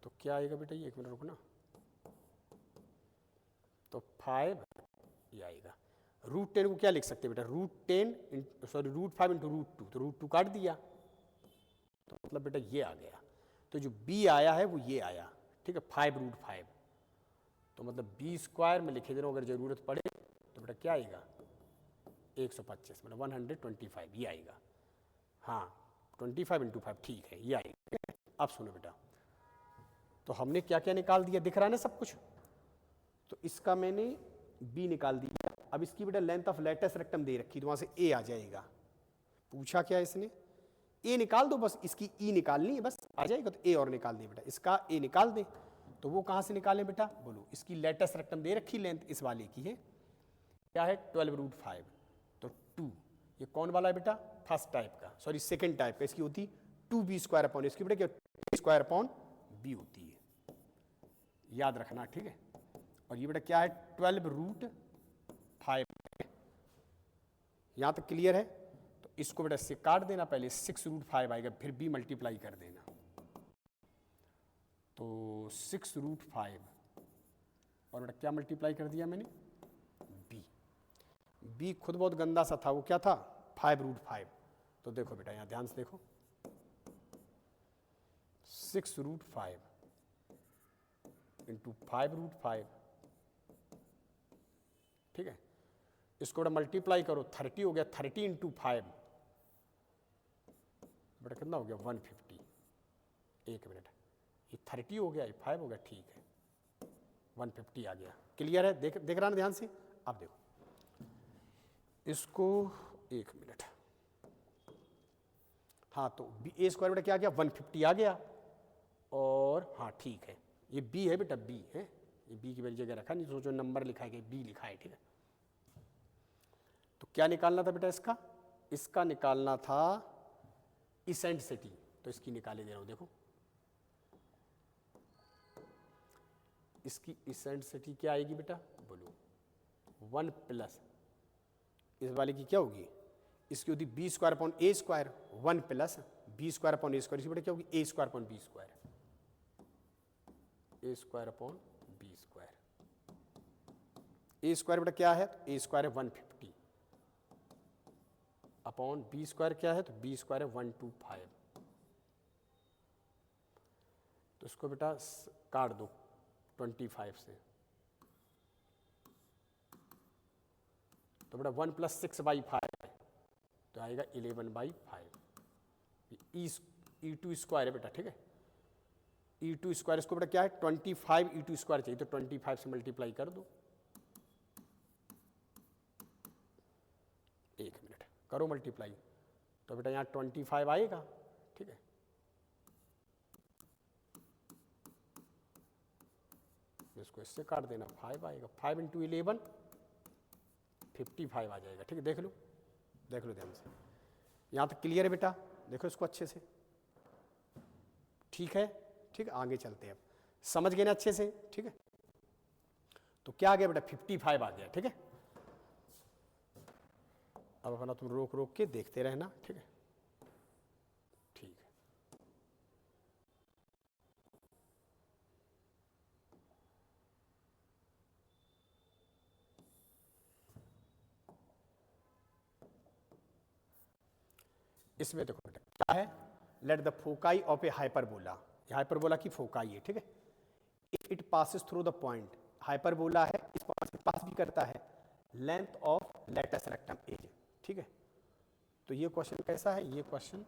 तो क्या आएगा बेटा, ये एक मिनट रुकना, तो 5 ये आएगा, √10 को क्या लिख सकते हैं बेटा, √5 इंटू √2, तो √2 काट दिया, तो मतलब बेटा ये आ गया, तो जो b आया है वो ये आया, ठीक है 5√5, तो मतलब b स्क्वायर में लिखे दे रहा हूँ, अगर जरूरत पड़े तो बेटा क्या आएगा 125, मतलब 125 ये आएगा, हाँ 25 इंटू 5, ठीक है ये आएगा। अब सुनो बेटा, तो हमने क्या क्या निकाल दिया, दिख रहा है ना सब कुछ, तो इसका मैंने b निकाल दिया, अब इसकी बेटा लेंथ ऑफ लेटेस्ट रेक्टम दे रखी, तो वहां से a आ जाएगा, पूछा क्या इसने, a निकाल दो बस, इसकी e निकालनी है बस, आ जाएगा, तो a और निकाल दे बेटा, इसका a निकाल दे, तो वो कहाँ से निकालें बेटा बोलो, इसकी लेटेस्ट रेक्टम दे रखी, लेंथ इस वाले की है, क्या है 12√5, तो 2, ये कौन वाला है बेटा फर्स्ट टाइप का, सॉरी सेकंड टाइप का, इसकी होती 2b स्क्वायर अपॉन, इसकी बेटा क्या स्क्वायर अपॉन b होती है, याद रखना, ठीक है। और ये बेटा क्या है 12√5, यहाँ तक क्लियर है? तो इसको बेटा इससे काट देना, पहले 6√5 आएगा, फिर b मल्टीप्लाई कर देना, तो 6√5 और बेटा क्या मल्टीप्लाई कर दिया मैंने, बी। बी खुद बहुत गंदा सा था, वो क्या था, 5√5। तो देखो बेटा यहाँ ध्यान से देखो, 6√5 इंटू 5√5, ठीक है। इसको बेटा मल्टीप्लाई करो, 30 हो गया, 30 इंटू 5 बेटा कितना हो गया, 150। एक मिनट, ये 30 हो गया, ये 5 हो गया, ठीक है, 150 आ गया। क्लियर है, देख रहा ना ध्यान से। अब देखो इसको, एक मिनट, हाँ तो ए स्क्वायर बेटा क्या आ गया, 150 आ गया। और हाँ ठीक है, ये बी है बेटा, बी है, ये बी की मेरी जगह रखा, नहीं सोचो नंबर लिखा है, बी लिखा है, ठीक है। तो क्या निकालना था बेटा इसका, इसका निकालना था इसेंट्रिसिटी, तो इसकी निकाले दे रहा हूं, देखो इसकी इसेंट्रिसिटी क्या आएगी बेटा, बोलो 1 प्लस इस वाले की क्या होगी, इसकी होती बी स्क्वायर अपॉन ए square, 1 plus B square upon ए स्क्वायर, इसकी बेटा क्या होगी, A square upon B square, A square upon B square. A square बेटा क्या है, तो ए स्क्वायर है 150 अपॉन बी स्क्वायर क्या है, तो बी स्क्वायर है 125। तो इसको बेटा काट दो 25 से, तो बेटा 1 प्लस 6/5 तो आएगा 11/5। E2 स्क्वायर है बेटा, ठीक है, E2 स्क्वायर, इसको बेटा क्या है 25 E2 स्क्वायर चाहिए, तो 25 से मल्टीप्लाई कर दो। एक मिनट करो मल्टीप्लाई, तो बेटा यहाँ 25 आएगा, ठीक है। इसको इससे काट देना, 5 आएगा, 5 इंटू 11 55 आ जाएगा, ठीक है। देख लो ध्यान से, यहाँ तक क्लियर है बेटा, देखो इसको अच्छे से, ठीक है, ठीक है। आगे चलते हैं, अब समझ गए ना अच्छे से, ठीक है। तो क्या आ गया बेटा, 55 आ गया, ठीक है। अब अपना तुम रोक रोक के देखते रहना, ठीक है, ठीक है। इसमें देखो बेटा क्या है, let the foci of a hyperbola, hyperbola की फोकाई है, ठीक है। If it passes through the point, hyperbola है, इस पॉइंट से पास भी करता है, length of latus rectum as, ठीक है। तो ये क्वेश्चन कैसा है, ये क्वेश्चन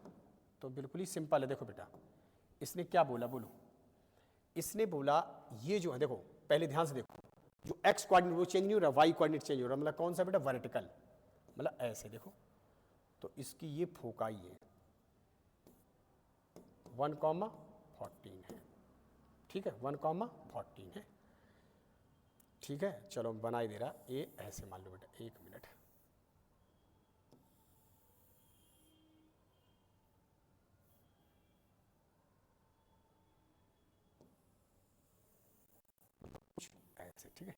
तो बिल्कुल ही सिंपल है। देखो बेटा इसने क्या बोला, बोलो, इसने बोला ये जो है, देखो पहले ध्यान से देखो, जो एक्स कोऑर्डिनेट वो चेंज नहीं हो रहा, वाई कोऑर्डिनेट चेंज हो रहा, मतलब कौन सा बेटा, वर्टिकल, मतलब ऐसे देखो। तो इसकी ये फोकाई है 1,14 है, ठीक है, 1,14 है, ठीक है। चलो बनाई दे रहा, ये ऐसे मान लो बेटा, एक मिनट, ऐसे, ठीक है,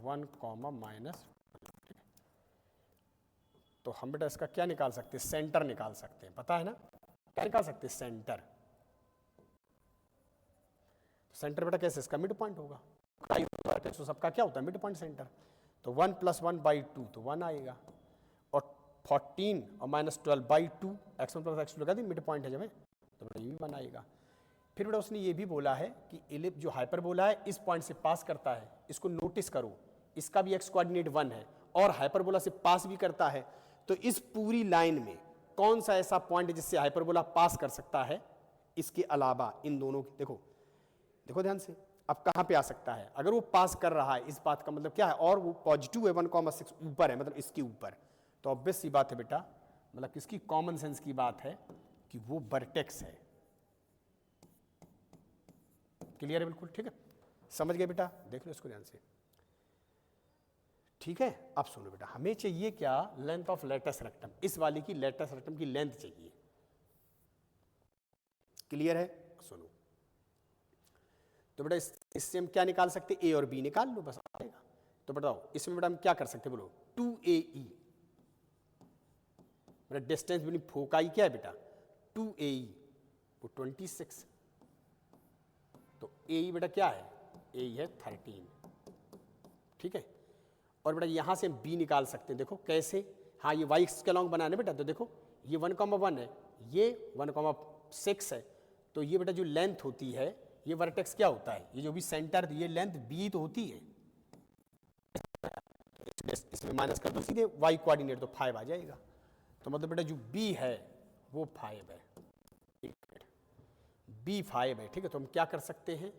1, माइनस, तो हम बेटा इसका क्या निकाल सकते हैं, सेंटर निकाल सकते हैं, पता है ना, क्या निकाल सकते हैं, सेंटर। सेंटर बेटा कैसे, इसका मिड पॉइंट होगा, तो सबका क्या होता है, मिड पॉइंट सेंटर। तो 1 + 1/2 तो 1 आएगा, और 14 और -12/2 x1 + x2 लगा दी, मिड पॉइंट है जब, तो बेटा ये भी 1 आएगा। फिर बेटा उसने ये भी बोला है कि एलिप जो हाइपरबोला है इस पॉइंट से पास करता है, इसको नोटिस करो, इसका भी एक्स कोऑर्डिनेट 1 है और हाइपरबोला से पास भी करता है, तो इस पूरी लाइन में कौन सा ऐसा पॉइंट है जिससे हाइपरबोला पास कर सकता है, इसके अलावा इन दोनों की, देखो देखो ध्यान से, अब कहां पे आ सकता है, अगर वो पास कर रहा है, इस बात का मतलब क्या है, और वो पॉजिटिव है 1,6 ऊपर है, मतलब इसके ऊपर, तो ऑब्वियस सी बात है बेटा, मतलब किसकी कॉमन सेंस की बात है कि वो वर्टेक्स है। क्लियर है बिल्कुल, ठीक है, समझ गए बेटा, देख लो इसको ध्यान से, ठीक है। अब सुनो बेटा, हमें चाहिए क्या, लेंथ ऑफ लेटस रेक्टम, इस वाली की लेटस रेक्टम की लेंथ चाहिए। क्लियर है, सुनो, तो बेटा इससे हम क्या निकाल सकते, ए और बी निकाल लो, बस आएगा। तो बताओ इसमें बेटा हम क्या कर सकते, बोलो 2AE, बेटा डिस्टेंस बिटवीन फोकाई क्या है बेटा, 2AE, वो 26, ए बेटा क्या है, ए है 13, ठीक है। और बेटा यहाँ से हम बी निकाल सकते हैं, देखो कैसे, हाँ ये वाई एक्सिस के अलॉन्ग बनाना बेटा, तो देखो ये 1,1 है, ये 1,6 है, तो ये बेटा जो लेंथ होती है, ये वर्टेक्स क्या होता है, ये जो भी सेंटर, ये लेंथ बी तो होती है, इसमें माइनस कर दो सीधे वाई कोऑर्डिनेट, तो 5 आ जाएगा। तो मतलब बेटा जो बी है वो 5 है, बी 5 है, ठीक है। तो हम क्या कर सकते हैं,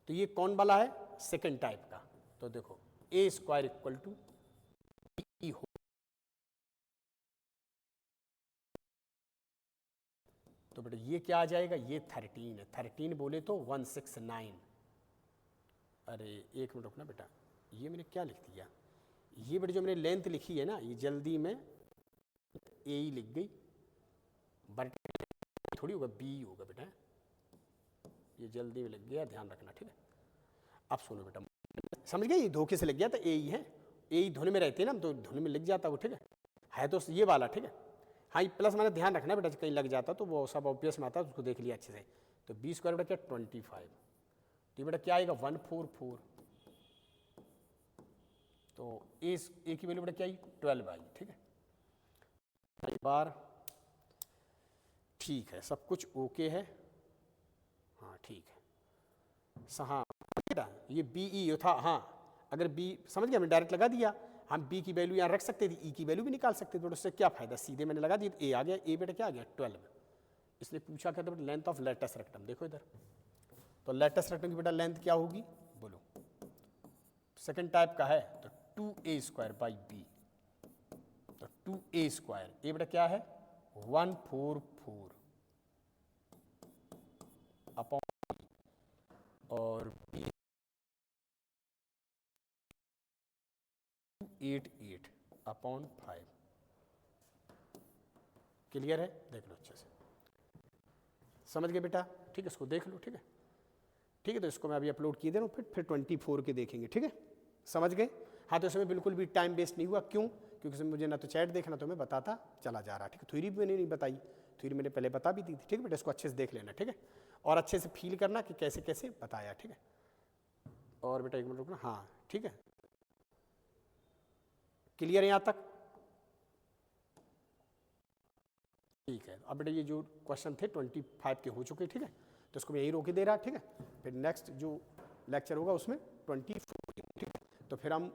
तो ये कौन वाला है, सेकंड टाइप का। तो देखो ए स्क्वायर इक्वल टू बी हो, तो बेटा ये क्या आ जाएगा, ये 13 है, 13 बोले तो 169। अरे एक मिनट रुकना बेटा, ये मैंने क्या लिख दिया, ये बेटा जो मैंने लेंथ लिखी है ना, ये जल्दी में ए ही लिख गई, बट थोड़ी होगा बी होगा बेटा, ये जल्दी में लग गया, ध्यान रखना, ठीक है। अब सुनो बेटा, समझ गए, ये धोखे से लग गया था, ए ही है, ए ही धुन में रहते हैं ना, तो धुन में लग जाता वो, ठीक है तो ये वाला, ठीक है। हाँ ये प्लस मैंने ध्यान रखना बेटा, कहीं लग जाता तो वो सब ऑब्वियस में आता है, उसको देख लिया अच्छे से। तो बी स्क्वायर बेटा क्या 25, तो बेटा क्या आएगा 144, तो ए की वैल्यू बेटा क्या आई 12 आई, ठीक है। एक बार ठीक है, सब कुछ ओके है, हाँ ठीक है, हाँ बेटा ये बी ई था, हाँ अगर बी समझ गया, मैंने डायरेक्ट लगा दिया, हम बी की वैल्यू यहाँ रख सकते थे, ई की वैल्यू भी निकाल सकते थे, तो उससे क्या फायदा, सीधे मैंने लगा दिया, ए आ गया, ए बेटा क्या आ गया 12। इसलिए पूछा क्या था बेटा, लेंथ ऑफ लेटेस्ट रेक्टम, देखो इधर, तो लेटेस्ट रेक्टम की बेटा लेंथ क्या होगी बोलो, सेकंड टाइप का है तो 2a स्क्वायर बाई बी, तो 2a स्क्वायर, ए बेटा क्या है 144 अपॉन, और 288 अपॉन 5। क्लियर है, देख लो अच्छे से, समझ गए बेटा, ठीक है, इसको देख लो, ठीक है, ठीक है। तो इसको मैं अभी अपलोड किए दे रहा हूँ, फिर 24 के देखेंगे, ठीक है, समझ गए। हाँ तो इसमें बिल्कुल भी टाइम वेस्ट नहीं हुआ, क्यों, क्योंकि इसमें मुझे ना तो चैट देखना, तो मैं बताता चला जा रहा, ठीक है। थ्योरी भी मैंने नहीं बताई, थ्योरी मैंने पहले बता भी दी थी, ठीक है बेटा, इसको अच्छे से देख लेना, ठीक है, और अच्छे से फील करना कि कैसे कैसे बताया, ठीक है। और बेटा एक मिनट रुकना, हाँ ठीक है, क्लियर है यहाँ तक, ठीक है। अब बेटा ये जो क्वेश्चन थे 25 के हो चुके, ठीक है, तो इसको मैं यही रोके दे रहा, ठीक है। फिर नेक्स्ट जो लेक्चर होगा उसमें 24, ठीक है, तो फिर हम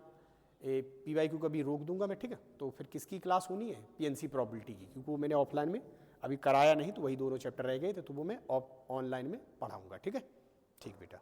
PYQ का भी रोक दूंगा मैं, ठीक है। तो फिर किसकी क्लास होनी है, PNC प्रोबेबिलिटी की, क्योंकि वो मैंने ऑफलाइन में अभी कराया नहीं, तो वही दोनों चैप्टर रह गए थे, तो वो मैं ऑनलाइन में पढ़ाऊंगा, ठीक है, ठीक बेटा।